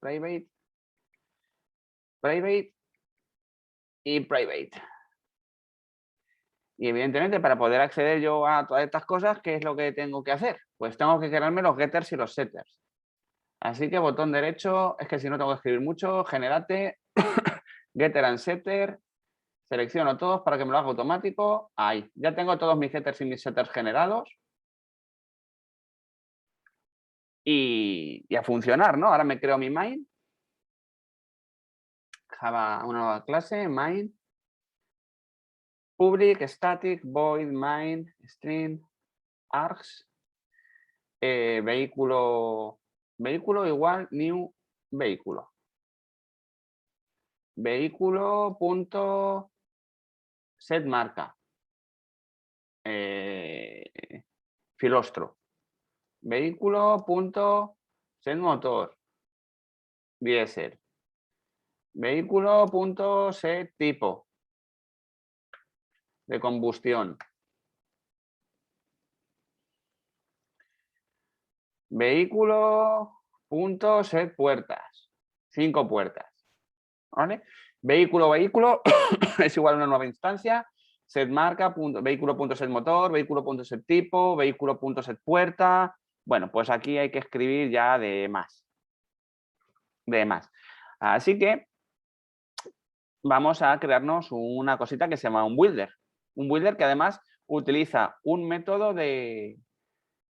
Speaker 1: Y private. Y evidentemente para poder acceder yo a todas estas cosas, ¿qué es lo que tengo que hacer? Pues tengo que crearme los getters y los setters. Así que botón derecho, es que si no tengo que escribir mucho, generate, getter and setter, selecciono todos para que me lo haga automático. Ahí, ya tengo todos mis getters y mis setters generados. Y a funcionar, ¿no? Ahora me creo mi main. Java, una nueva clase, main. Public, static, void, main, string, args. Vehículo igual new vehículo. Vehículo.set marca. Filostro. Vehículo.set motor. Diesel. Vehículo.set tipo de combustión. Vehículo.set puertas. 5 puertas. ¿Vale? Vehículo es igual a una nueva instancia. Set marca, vehículo.set motor, vehículo.set tipo, vehículo.set puerta. Bueno, pues aquí hay que escribir ya de más. Así que vamos a crearnos una cosita que se llama un builder. Un builder que además utiliza un método de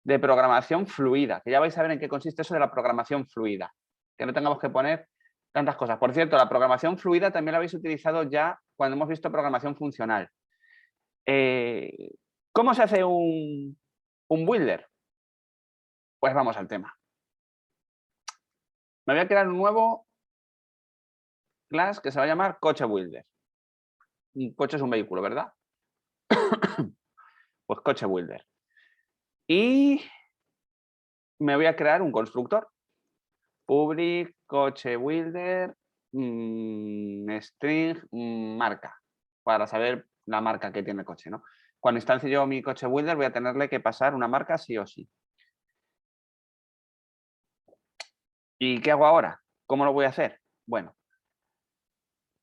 Speaker 1: programación fluida, que ya vais a ver en qué consiste eso de la programación fluida, que no tengamos que poner tantas cosas. Por cierto, la programación fluida también la habéis utilizado ya cuando hemos visto programación funcional. ¿Cómo se hace un builder? Pues vamos al tema. Me voy a crear un nuevo class que se va a llamar coche builder. Un coche es un vehículo, ¿verdad? Pues coche builder. Y me voy a crear un constructor. Public, coche builder, string, marca, para saber la marca que tiene el coche, ¿no? Cuando instancie yo mi coche builder voy a tenerle que pasar una marca sí o sí. ¿Y qué hago ahora? ¿Cómo lo voy a hacer? Bueno,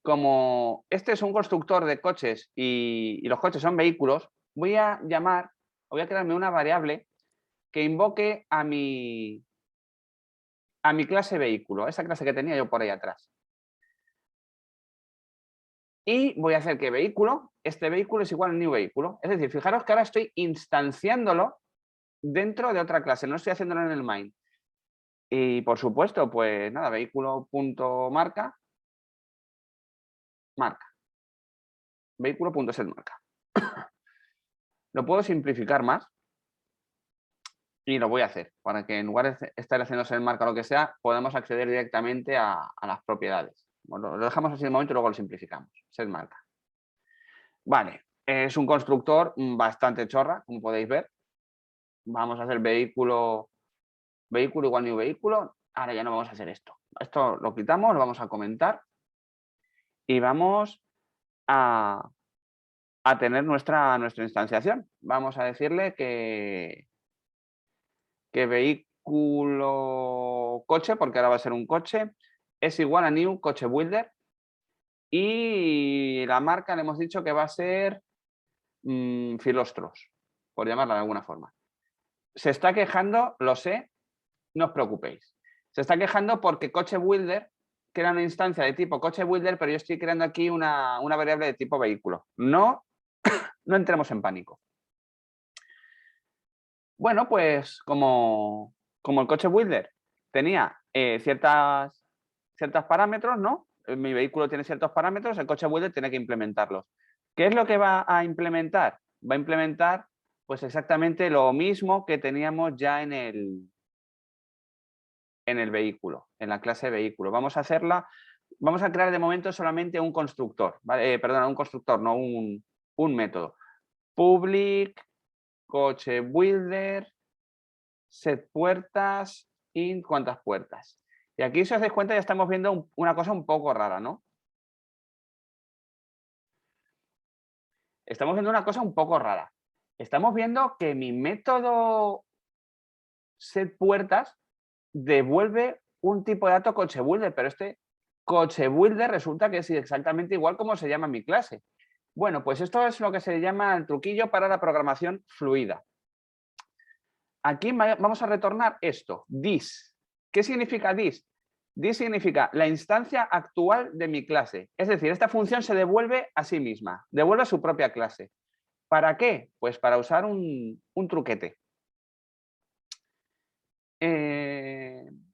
Speaker 1: como este es un constructor de coches y los coches son vehículos, voy a crearme una variable que invoque a mi clase vehículo, esa clase que tenía yo por ahí atrás. Y voy a hacer que este vehículo es igual a new vehículo. Es decir, fijaros que ahora estoy instanciándolo dentro de otra clase, no estoy haciéndolo en el main. Y por supuesto, pues nada, vehículo.marca, marca. Vehículo.setMarca. Lo puedo simplificar más y lo voy a hacer para que en lugar de estar haciendo setMarca o lo que sea, podamos acceder directamente a las propiedades. Bueno, lo dejamos así de momento y luego lo simplificamos. setMarca. Vale, es un constructor bastante chorra, como podéis ver. Vamos a hacer vehículo igual new vehículo. Ahora ya no vamos a hacer esto. Esto lo quitamos, lo vamos a comentar y vamos a tener nuestra instanciación. Vamos a decirle que vehículo coche, porque ahora va a ser un coche, es igual a new coche builder y la marca le hemos dicho que va a ser Filostros, por llamarla de alguna forma. Se está quejando, lo sé, no os preocupéis. Se está quejando porque coche builder crea una instancia de tipo coche builder, pero yo estoy creando aquí una variable de tipo vehículo. No, no entremos en pánico. Bueno, pues como el coche builder tenía ciertos parámetros, ¿no? Mi vehículo tiene ciertos parámetros, el coche builder tiene que implementarlos. ¿Qué es lo que va a implementar? Va a implementar pues exactamente lo mismo que teníamos ya en el vehículo, en la clase vehículo. Vamos a crear de momento solamente un constructor, ¿vale? Perdona, un constructor, no un método. Public coche builder set puertas int cuántas puertas. Y aquí, si os dais cuenta, ya estamos viendo una cosa un poco rara, ¿no? Estamos viendo una cosa un poco rara. Estamos viendo que mi método set puertas devuelve un tipo de dato coche builder, pero este coche builder resulta que es exactamente igual como se llama mi clase. Bueno, pues esto es lo que se llama el truquillo para la programación fluida. Aquí vamos a retornar esto, this. ¿Qué significa this? This significa la instancia actual de mi clase. Es decir, esta función se devuelve a sí misma, devuelve a su propia clase. ¿Para qué? Pues para usar un truquete.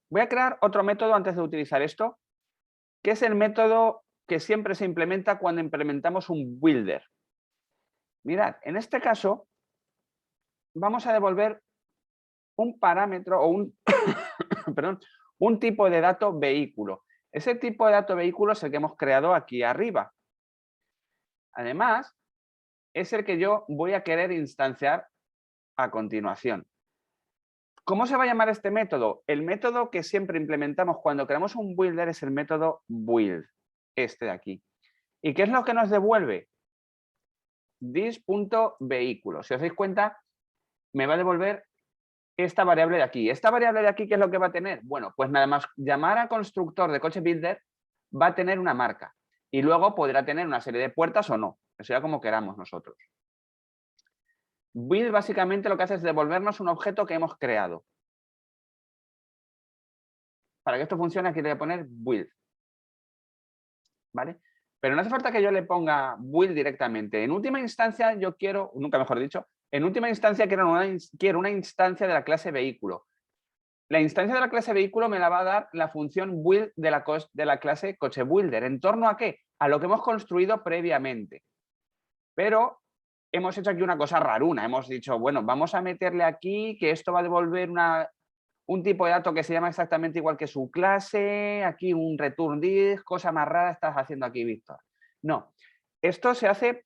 Speaker 1: Voy a crear otro método antes de utilizar esto, que es el método que siempre se implementa cuando implementamos un builder. Mirad, en este caso vamos a devolver un parámetro o un, perdón, un tipo de dato vehículo. Ese tipo de dato vehículo es el que hemos creado aquí arriba. Además, es el que yo voy a querer instanciar a continuación. ¿Cómo se va a llamar este método? El método que siempre implementamos cuando creamos un builder es el método build, este de aquí. ¿Y qué es lo que nos devuelve? This.vehículo. Si os dais cuenta, me va a devolver esta variable de aquí. ¿Esta variable de aquí qué es lo que va a tener? Bueno, pues nada más llamar a constructor de coche builder va a tener una marca y luego podrá tener una serie de puertas o no. Eso ya como queramos nosotros. Build básicamente lo que hace es devolvernos un objeto que hemos creado. Para que esto funcione aquí le voy a poner build. ¿Vale? Pero no hace falta que yo le ponga build directamente. En última instancia yo quiero, nunca mejor dicho, en última instancia quiero una instancia de la clase vehículo. La instancia de la clase vehículo me la va a dar la función build de la clase coche builder. ¿En torno a qué? A lo que hemos construido previamente. Pero hemos hecho aquí una cosa raruna. Hemos dicho, bueno, vamos a meterle aquí que esto va a devolver un tipo de dato que se llama exactamente igual que su clase, aquí un return this, cosa más rara estás haciendo aquí, Víctor. No, esto se hace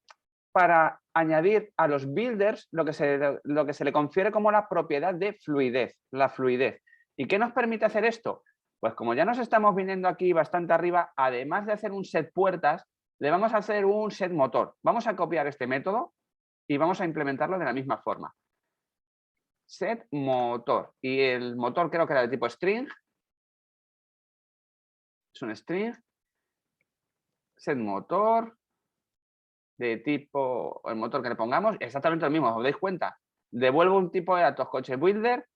Speaker 1: para añadir a los builders lo que se le confiere como la propiedad de fluidez, la fluidez. ¿Y qué nos permite hacer esto? Pues como ya nos estamos viniendo aquí bastante arriba, además de hacer un set puertas, le vamos a hacer un set motor. Vamos a copiar este método y vamos a implementarlo de la misma forma. Set motor. Y el motor creo que era de tipo string. Es un string. Set motor. De tipo, el motor que le pongamos, exactamente lo mismo, ¿os dais cuenta? Devuelvo un tipo de datos coche builder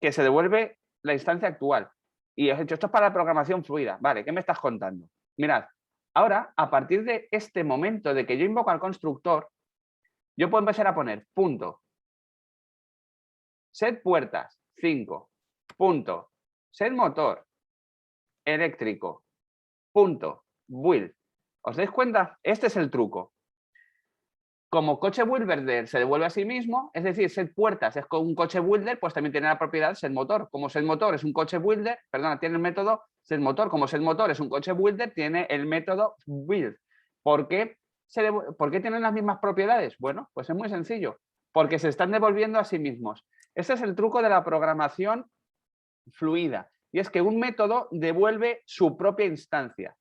Speaker 1: que se devuelve la instancia actual. Y os he dicho, esto es para la programación fluida. Vale, ¿qué me estás contando? Mirad, ahora, a partir de este momento de que yo invoco al constructor, yo puedo empezar a poner punto set puertas 5 punto setMotor eléctrico punto build. ¿Os dais cuenta? Este es el truco. Como coche builder se devuelve a sí mismo, es decir, setPuertas es un coche builder, pues también tiene la propiedad setMotor. Como setMotor es un coche builder, perdona, tiene el método setMotor. Como setMotor es un coche builder, tiene el método build. ¿Por qué tienen las mismas propiedades? Bueno, pues es muy sencillo. Porque se están devolviendo a sí mismos. Ese es el truco de la programación fluida. Y es que un método devuelve su propia instancia.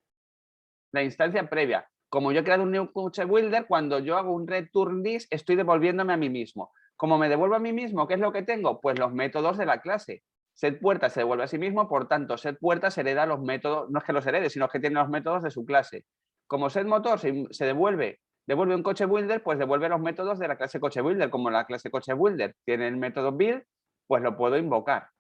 Speaker 1: La instancia previa. Como yo he creado un new coche builder, cuando yo hago un return this, estoy devolviéndome a mí mismo. Como me devuelvo a mí mismo, ¿qué es lo que tengo? Pues los métodos de la clase. setPuertas se devuelve a sí mismo, por tanto, setPuertas hereda los métodos, no es que los herede, sino que tiene los métodos de su clase. Como setMotor se devuelve un coche builder, pues devuelve los métodos de la clase coche builder. Como la clase coche builder tiene el método build, pues lo puedo invocar.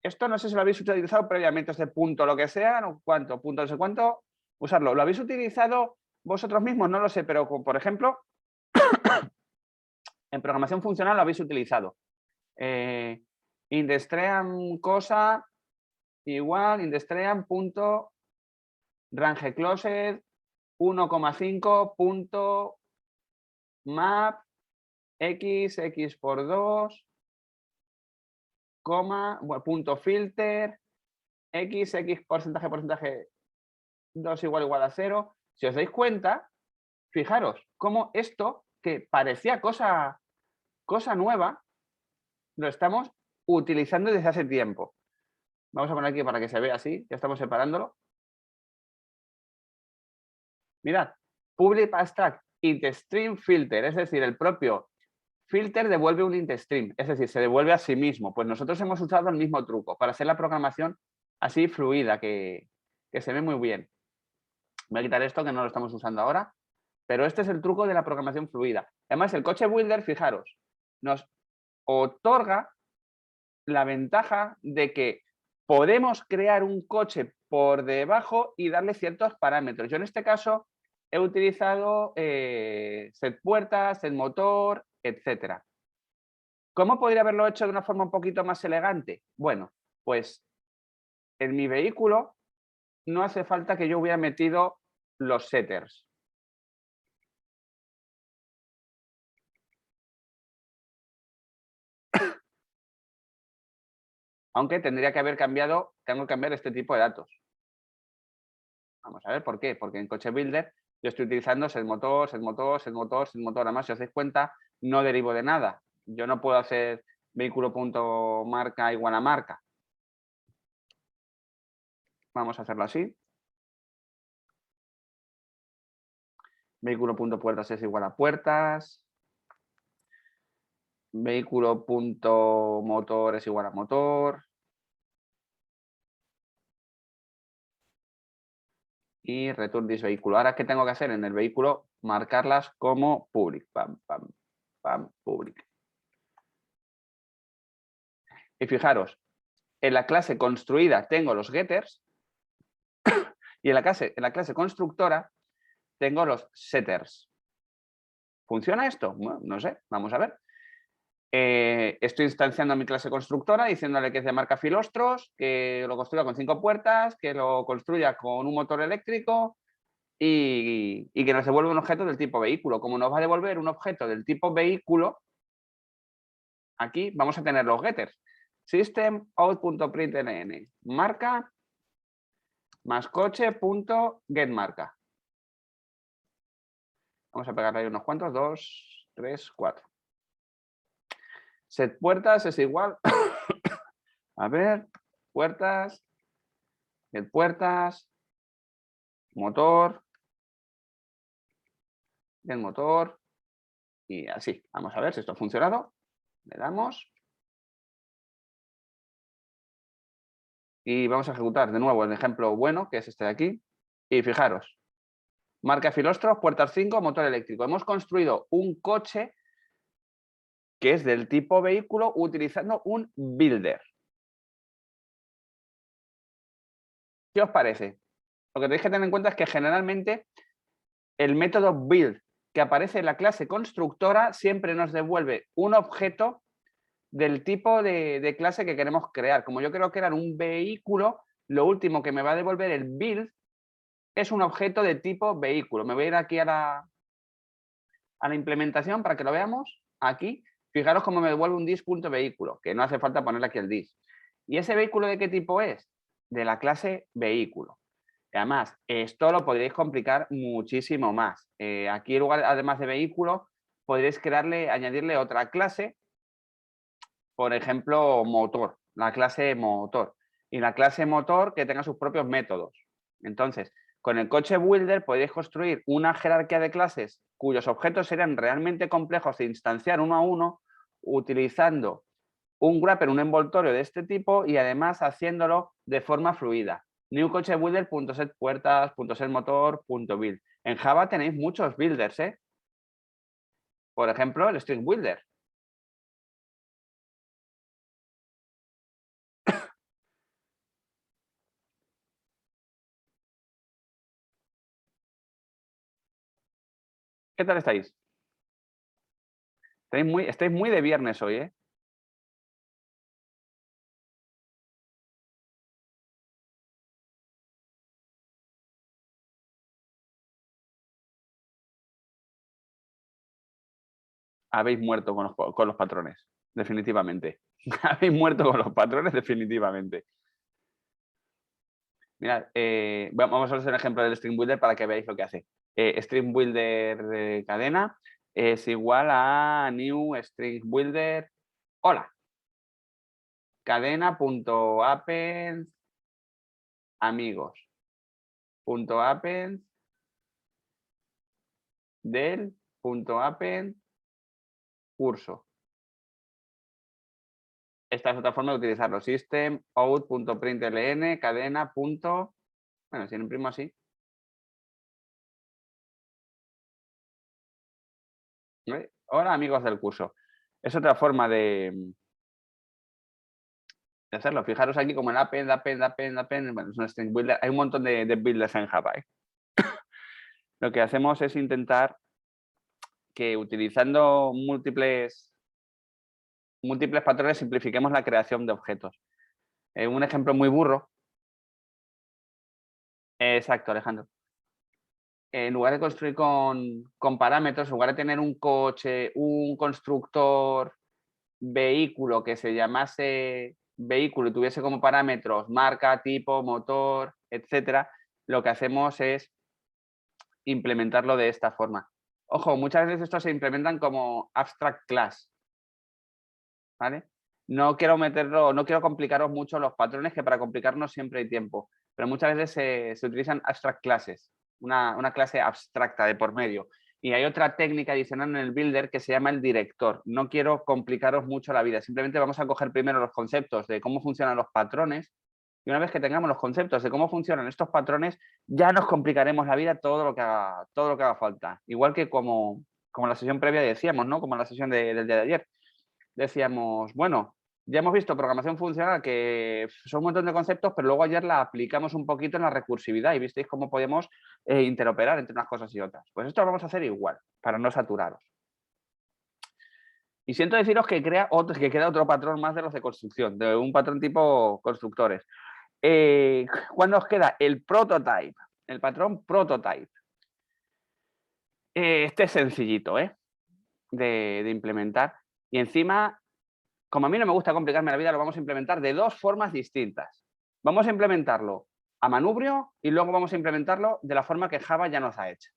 Speaker 1: Esto no sé si lo habéis utilizado previamente, este punto, lo que sea, no cuánto, punto, no sé cuánto, usarlo. ¿Lo habéis utilizado vosotros mismos? No lo sé, pero por ejemplo, en programación funcional lo habéis utilizado. Indestream cosa igual, indestream punto range closet 1,5 punto map x por 2 coma, bueno, punto filter x porcentaje 2 igual a 0. Si os dais cuenta, fijaros cómo esto que parecía cosa nueva, lo estamos utilizando desde hace tiempo. Vamos a poner aquí para que se vea así, ya estamos separándolo. Mirad, public abstract intStream filter, es decir, el propio filter devuelve un intStream, es decir, se devuelve a sí mismo. Pues nosotros hemos usado el mismo truco para hacer la programación así fluida, que se ve muy bien. Voy a quitar esto que no lo estamos usando ahora, pero este es el truco de la programación fluida. Además, el coche builder, fijaros, nos otorga la ventaja de que podemos crear un coche por debajo y darle ciertos parámetros. Yo en este caso he utilizado setPuertas, setMotor, etc. ¿Cómo podría haberlo hecho de una forma un poquito más elegante? Bueno, pues en mi vehículo no hace falta que yo hubiera metido los setters. Aunque tendría que haber cambiado, tengo que cambiar este tipo de datos. Vamos a ver por qué. Porque en Coche Builder yo estoy utilizando setMotor. Además, si os dais cuenta, no derivo de nada. Yo no puedo hacer vehículo.marca igual a marca. Vamos a hacerlo así. Vehículo.puertas es igual a puertas. Vehículo.motor es igual a motor. Y return this vehículo. Ahora, ¿qué tengo que hacer en el vehículo? Marcarlas como public. Pam, pam, pam, public. Y fijaros, en la clase construida tengo los getters y en la clase constructora tengo los setters. ¿Funciona esto? Bueno, no sé, vamos a ver. Estoy instanciando a mi clase constructora diciéndole que es de marca Filostros, que lo construya con 5 puertas, que lo construya con un motor eléctrico y que nos devuelva un objeto del tipo vehículo. Como nos va a devolver un objeto del tipo vehículo, aquí vamos a tener los getters. System out.println marca más coche.getMarca. Vamos a pegarle ahí unos cuantos, 2, 3, 4. setPuertas es igual. A ver, puertas, getPuertas, motor, del motor y así. Vamos a ver si esto ha funcionado. Le damos. Y vamos a ejecutar de nuevo el ejemplo bueno, que es este de aquí. Y fijaros, marca Filostros, puertas 5, motor eléctrico. Hemos construido un coche que es del tipo vehículo utilizando un builder. ¿Qué os parece? Lo que tenéis que tener en cuenta es que generalmente el método build que aparece en la clase constructora siempre nos devuelve un objeto del tipo de clase que queremos crear. Como yo quiero crear un vehículo, lo último que me va a devolver el build es un objeto de tipo vehículo. Me voy a ir aquí a la implementación para que lo veamos. Aquí, fijaros cómo me devuelve un dis.vehículo, que no hace falta ponerle aquí el dis. ¿Y ese vehículo de qué tipo es? De la clase vehículo. Y además, esto lo podréis complicar muchísimo más. Aquí, en lugar, además de vehículo, podréis añadirle otra clase, por ejemplo, motor, la clase motor. Y la clase motor que tenga sus propios métodos. Entonces, con el coche builder podéis construir una jerarquía de clases cuyos objetos serían realmente complejos de instanciar uno a uno, utilizando un wrapper, un envoltorio de este tipo y además haciéndolo de forma fluida. New coche builder.set puertas, .set motor, .build. En Java tenéis muchos builders, ¿eh? Por ejemplo, el string builder. ¿Qué tal estáis? Estáis muy de viernes hoy, ¿eh? Habéis muerto con los patrones, definitivamente. Habéis muerto con los patrones, definitivamente. Mirad, vamos a hacer un ejemplo del string builder para que veáis lo que hace. String builder cadena es igual a new string builder. Hola. Cadena.append amigos. .append del .append curso. Esta es otra forma de utilizarlo. System out.println cadena. Bueno, si lo imprimo así. ¿Vale? Hola, amigos del curso. Es otra forma de hacerlo. Fijaros aquí como el append. Bueno, es un string builder. Hay un montón de builders en Java. Lo que hacemos es intentar que utilizando múltiples patrones simplifiquemos la creación de objetos. Un ejemplo muy burro. Exacto, Alejandro. En lugar de construir con parámetros, en lugar de tener un coche, un constructor, vehículo que se llamase vehículo y tuviese como parámetros marca, tipo, motor, etcétera, lo que hacemos es implementarlo de esta forma. Ojo, muchas veces estos se implementan como abstract class, ¿vale? No quiero complicaros mucho los patrones, que para complicarnos siempre hay tiempo, pero muchas veces se utilizan abstract classes, una clase abstracta de por medio. Y hay otra técnica adicional en el builder que se llama el director. No quiero complicaros mucho la vida, simplemente vamos a coger primero los conceptos de cómo funcionan los patrones y una vez que tengamos los conceptos de cómo funcionan estos patrones, ya nos complicaremos la vida todo lo que haga falta. Igual que como la sesión previa decíamos, ¿no? Como la sesión del día de ayer. Decíamos, bueno, ya hemos visto programación funcional, que son un montón de conceptos, pero luego ayer la aplicamos un poquito en la recursividad y visteis cómo podemos interoperar entre unas cosas y otras. Pues esto lo vamos a hacer igual, para no saturaros. Y siento deciros que queda otro patrón más de los de construcción, de un patrón tipo constructores. ¿Cuándo os queda? El prototype, el patrón prototype. Este es sencillito, de implementar. Y encima, como a mí no me gusta complicarme la vida, lo vamos a implementar de dos formas distintas. Vamos a implementarlo a manubrio y luego vamos a implementarlo de la forma que Java ya nos ha hecho.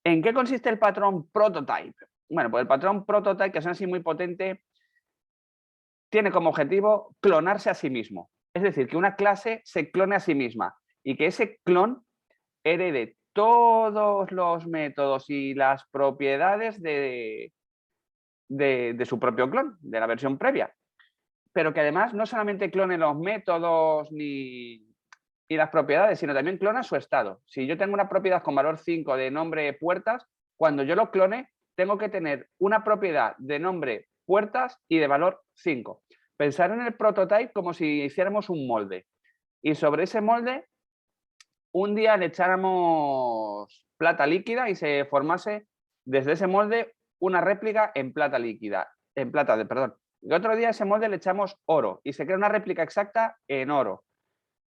Speaker 1: ¿En qué consiste el patrón prototype? Bueno, pues el patrón prototype, que es así muy potente, tiene como objetivo clonarse a sí mismo. Es decir, que una clase se clone a sí misma y que ese clon herede todos los métodos y las propiedades de su propio clon, de la versión previa. Pero que además no solamente clone los métodos y las propiedades, sino también clona su estado. Si yo tengo una propiedad con valor 5 de nombre puertas, cuando yo lo clone, tengo que tener una propiedad de nombre puertas y de valor 5. Pensar en el prototype como si hiciéramos un molde. Y sobre ese molde, un día le echáramos plata líquida y se formase desde ese molde una réplica en plata líquida, perdón, que otro día a ese molde le echamos oro y se crea una réplica exacta en oro.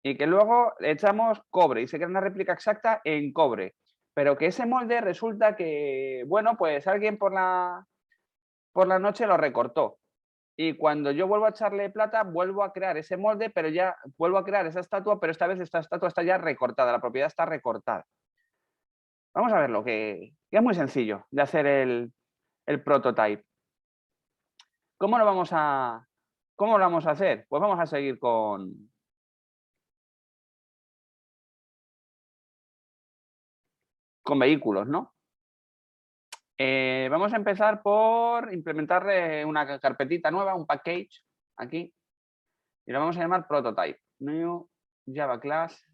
Speaker 1: Y que luego le echamos cobre y se crea una réplica exacta en cobre. Pero que ese molde resulta que, bueno, pues alguien por la noche lo recortó. Y cuando yo vuelvo a echarle plata, vuelvo a crear ese molde, pero ya vuelvo a crear esa estatua, pero esta vez esta estatua está ya recortada, la propiedad está recortada. Vamos a verlo, que es muy sencillo de hacer el prototype. ¿Cómo lo vamos a hacer? Pues vamos a seguir con vehículos, ¿no? Vamos a empezar por implementar una carpetita nueva, un package, aquí, y lo vamos a llamar prototype. New Java class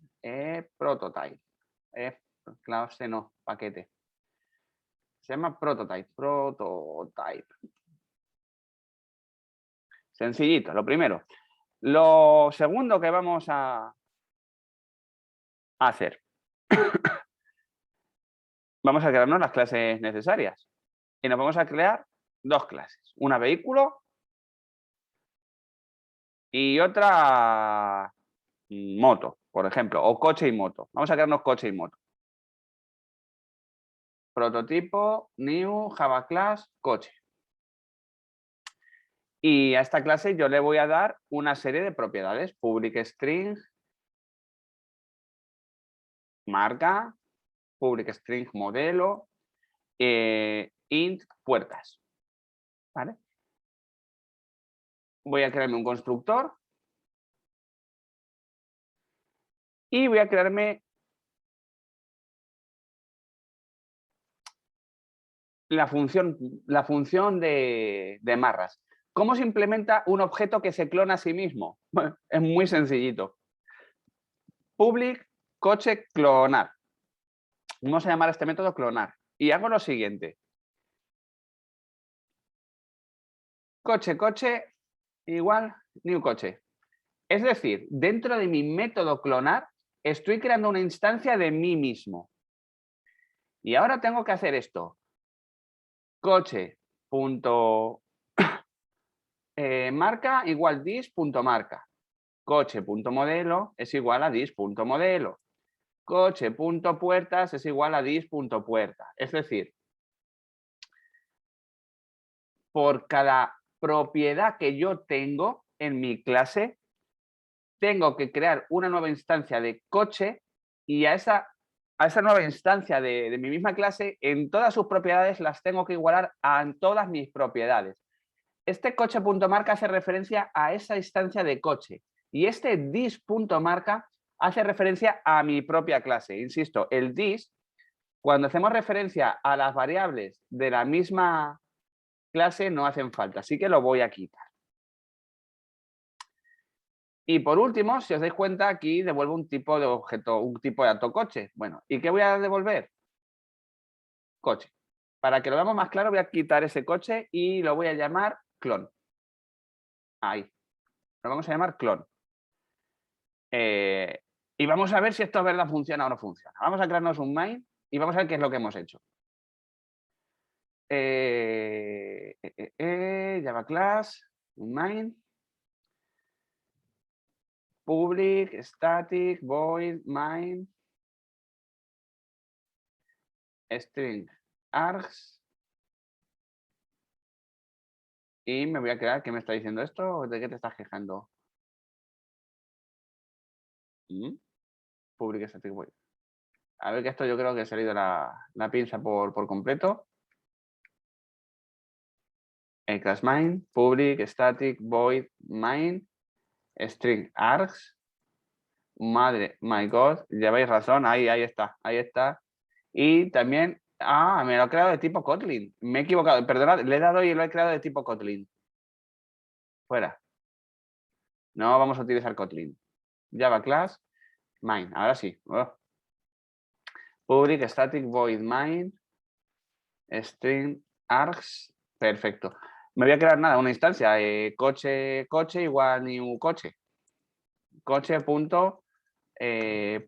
Speaker 1: prototype. Clase no, paquete. Se llama prototype. Sencillito, lo primero. Lo segundo que vamos a hacer. Vamos a crearnos las clases necesarias. Y nos vamos a crear dos clases. Una vehículo y otra moto, por ejemplo, o coche y moto. Vamos a crearnos coche y moto. Prototipo, new, Java class, coche. Y a esta clase yo le voy a dar una serie de propiedades. Public string, marca, public string modelo, int puertas. ¿Vale? Voy a crearme un constructor y voy a crearme la función de marras. ¿Cómo se implementa un objeto que se clona a sí mismo? Bueno, es muy sencillito. Public coche clonar. Vamos a llamar a este método clonar. Y hago lo siguiente. Coche igual new coche. Es decir, dentro de mi método clonar estoy creando una instancia de mí mismo. Y ahora tengo que hacer esto. Coche.marca igual dis.marca. Coche.modelo es igual a dis.modelo. Coche.puertas es igual a dis.puerta. Es decir, por cada propiedad que yo tengo en mi clase, tengo que crear una nueva instancia de coche y a esa nueva instancia de mi misma clase, en todas sus propiedades las tengo que igualar a todas mis propiedades. Este coche.marca hace referencia a esa instancia de coche y este dis.marca hace referencia a mi propia clase. Insisto, el dis, cuando hacemos referencia a las variables de la misma clase, no hacen falta, así que lo voy a quitar. Y por último, si os dais cuenta, aquí devuelvo un tipo de objeto, un tipo de autocoche. Bueno, ¿y qué voy a devolver? Coche. Para que lo veamos más claro, voy a quitar ese coche y lo voy a llamar clon. Ahí. Lo vamos a llamar clon. Y vamos a ver si esto es verdad, funciona o no funciona. Vamos a crearnos un main y vamos a ver qué es lo que hemos hecho. Java class, un main. Public, static, void, main. String, args. Y me voy a quedar, ¿qué me está diciendo esto? ¿De qué te estás quejando? Public static void. A ver que esto yo creo que ha salido la pinza por completo. El class main, public, static, void, main, string args. Madre, my god, lleváis razón, ahí está, ahí está. Y también, me lo he creado de tipo Kotlin. Me he equivocado, perdonad, le he dado y lo he creado de tipo Kotlin. Fuera. No vamos a utilizar Kotlin. Java class, main, ahora sí. Public, static, void, main, string, args, perfecto. Me voy a crear nada, una instancia, coche igual new coche. Coche.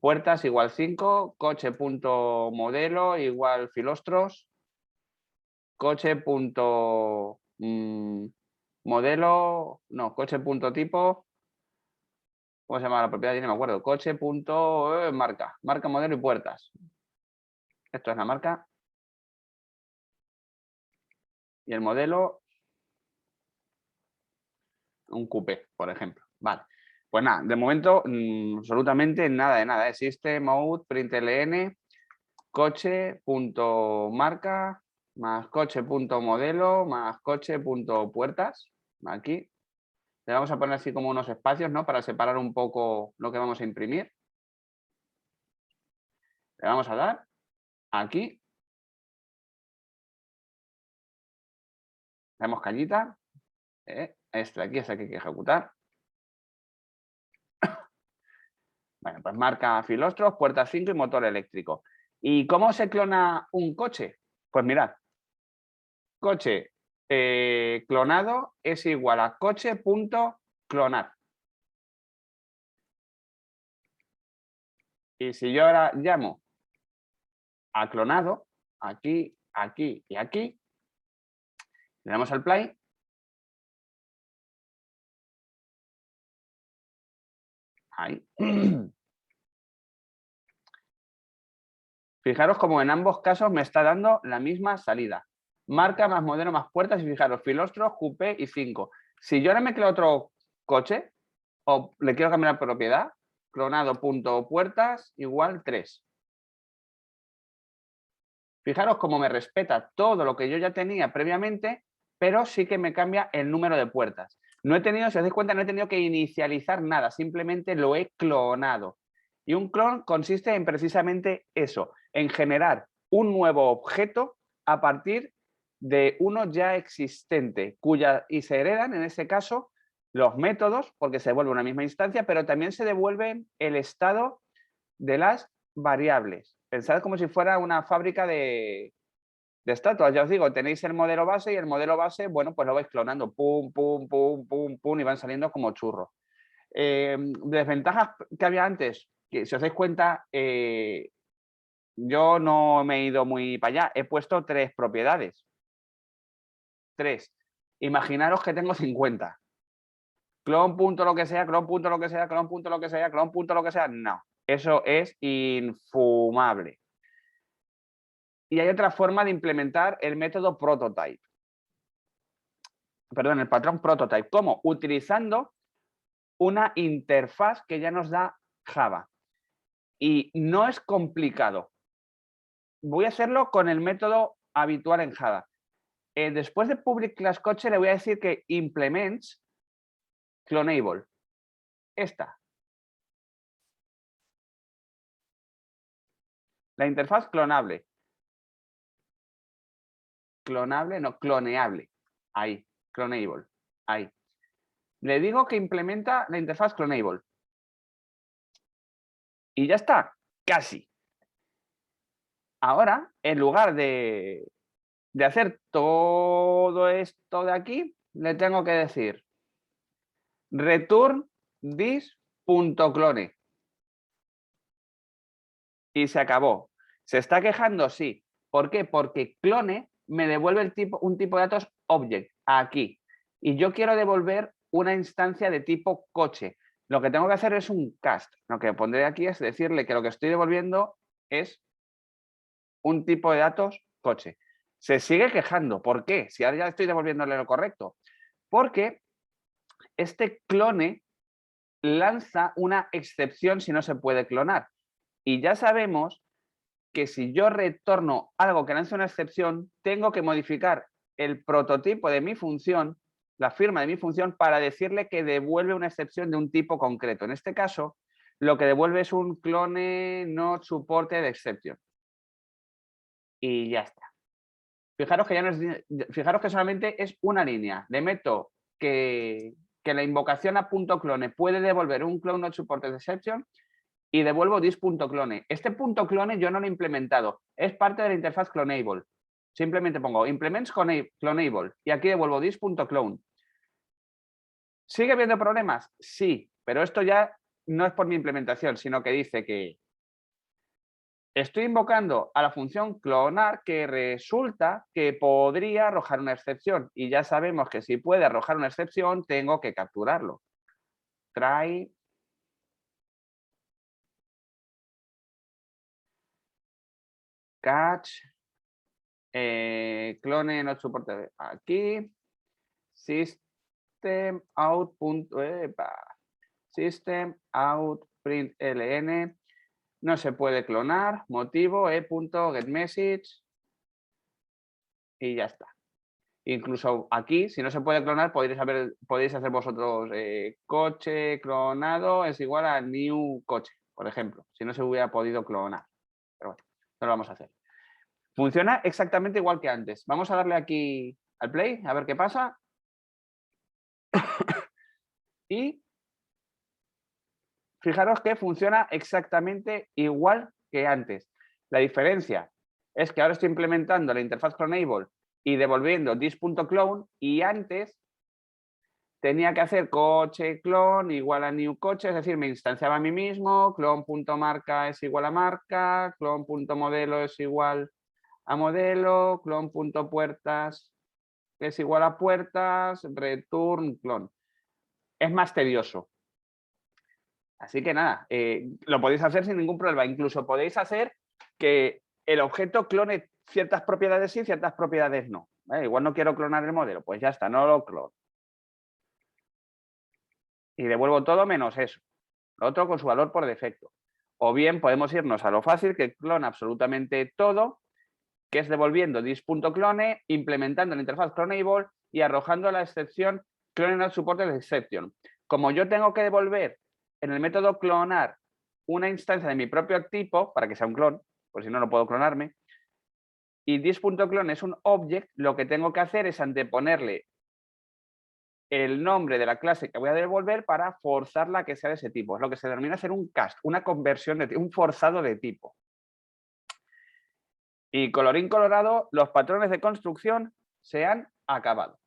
Speaker 1: Puertas igual 5, coche.modelo igual filostros, coche. modelo, no, coche.tipo, ¿cómo se llama la propiedad? Yo no me acuerdo, coche.marca, marca, modelo y puertas. Esto es la marca. Y el modelo, un coupé, por ejemplo. Vale. Pues nada, de momento absolutamente nada de nada. System out println coche.marca más coche.modelo más coche.puertas. Aquí. Le vamos a poner así como unos espacios, ¿no? Para separar un poco lo que vamos a imprimir. Le vamos a dar aquí. Le damos cañita. Este de aquí es el que hay que ejecutar. Bueno, pues marca filostros, puerta 5 y motor eléctrico. ¿Y cómo se clona un coche? Pues mirad, coche clonado es igual a coche.clonar. Y si yo ahora llamo a clonado, aquí, aquí y aquí, le damos al play. Ahí. Fijaros como en ambos casos me está dando la misma salida. Marca más modelo más puertas y fijaros, filostros, coupé y 5. Si yo ahora me creo otro coche o le quiero cambiar la propiedad, clonado.puertas igual 3. Fijaros cómo me respeta todo lo que yo ya tenía previamente, pero sí que me cambia el número de puertas. No he tenido, si os dais cuenta, no he tenido que inicializar nada, simplemente lo he clonado. Y un clon consiste en precisamente eso, en generar un nuevo objeto a partir de uno ya existente, y se heredan, en ese caso, los métodos, porque se devuelve una misma instancia, pero también se devuelven el estado de las variables. Pensad como si fuera una fábrica de estatuas. Ya os digo, tenéis el modelo base y el modelo base, bueno, pues lo vais clonando, pum, pum, pum, pum, pum, y van saliendo como churros. Desventajas que había antes, que si os dais cuenta, yo no me he ido muy para allá. He puesto 3 propiedades. 3. Imaginaros que tengo 50. Clon punto lo que sea, clon punto lo que sea, clon punto lo que sea, clon punto lo que sea. No, eso es infumable. Y hay otra forma de implementar el método prototype. Perdón, el patrón prototype. ¿Cómo? Utilizando una interfaz que ya nos da Java. Y no es complicado. Voy a hacerlo con el método habitual en Java. Después de public class coche le voy a decir que implements clonable. Esta. La interfaz clonable. Clonable, no, cloneable. Ahí, clonable. Ahí. Le digo que implementa la interfaz clonable. Y ya está, casi. Ahora, en lugar de hacer todo esto de aquí, le tengo que decir return this.clone. Y se acabó. ¿Se está quejando? Sí. ¿Por qué? Porque clone me devuelve un tipo de datos object aquí. Y yo quiero devolver una instancia de tipo coche. Lo que tengo que hacer es un cast. Lo que pondré aquí es decirle que lo que estoy devolviendo es un tipo de datos coche. Se sigue quejando. ¿Por qué? Si ahora ya estoy devolviéndole lo correcto. Porque este clone lanza una excepción si no se puede clonar. Y ya sabemos que si yo retorno algo que lanza una excepción, tengo que modificar el prototipo de mi función, la firma de mi función, para decirle que devuelve una excepción de un tipo concreto. En este caso, lo que devuelve es un clone not supported exception. Y ya está. Fijaros que, ya no es, fijaros que solamente es una línea. Le meto que la invocación a .clone puede devolver un clone not supported exception y devuelvo this.clone. Este .clone yo no lo he implementado. Es parte de la interfaz clonable. Simplemente pongo implements clonable y aquí devuelvo this.clone. ¿Sigue habiendo problemas? Sí, pero esto ya no es por mi implementación, sino que dice que estoy invocando a la función clonar, que resulta que podría arrojar una excepción. Y ya sabemos que si puede arrojar una excepción, tengo que capturarlo. Try catch clone not supported aquí. System out. System out print ln. No se puede clonar. Motivo e.getMessage. Y ya está. Incluso aquí, si no se puede clonar, podéis hacer vosotros coche clonado es igual a new coche, por ejemplo, si no se hubiera podido clonar. Pero bueno, no lo vamos a hacer. Funciona exactamente igual que antes. Vamos a darle aquí al play, a ver qué pasa. Y fijaros que funciona exactamente igual que antes. La diferencia es que ahora estoy implementando la interfaz clonable y devolviendo this.clone, y antes tenía que hacer coche clon igual a new coche, es decir, me instanciaba a mí mismo, clon.marca es igual a marca, clon.modelo es igual a modelo, clon.puertas es igual a puertas, return clon. Es más tedioso. Así que nada, lo podéis hacer sin ningún problema. Incluso podéis hacer que el objeto clone ciertas propiedades sí, ciertas propiedades no. Igual no quiero clonar el modelo, pues ya está, no lo clono. Y devuelvo todo menos eso. Lo otro con su valor por defecto. O bien podemos irnos a lo fácil, que clona absolutamente todo, que es devolviendo this.clone, implementando la interfaz clonable y arrojando la excepción clone not supported exception. Como yo tengo que devolver en el método clonar una instancia de mi propio tipo, para que sea un clon, por si no, no puedo clonarme, y this.clone es un object, lo que tengo que hacer es anteponerle el nombre de la clase que voy a devolver para forzarla a que sea de ese tipo. Es lo que se denomina hacer un cast, una conversión de un forzado de tipo. Y colorín colorado, los patrones de construcción se han acabado.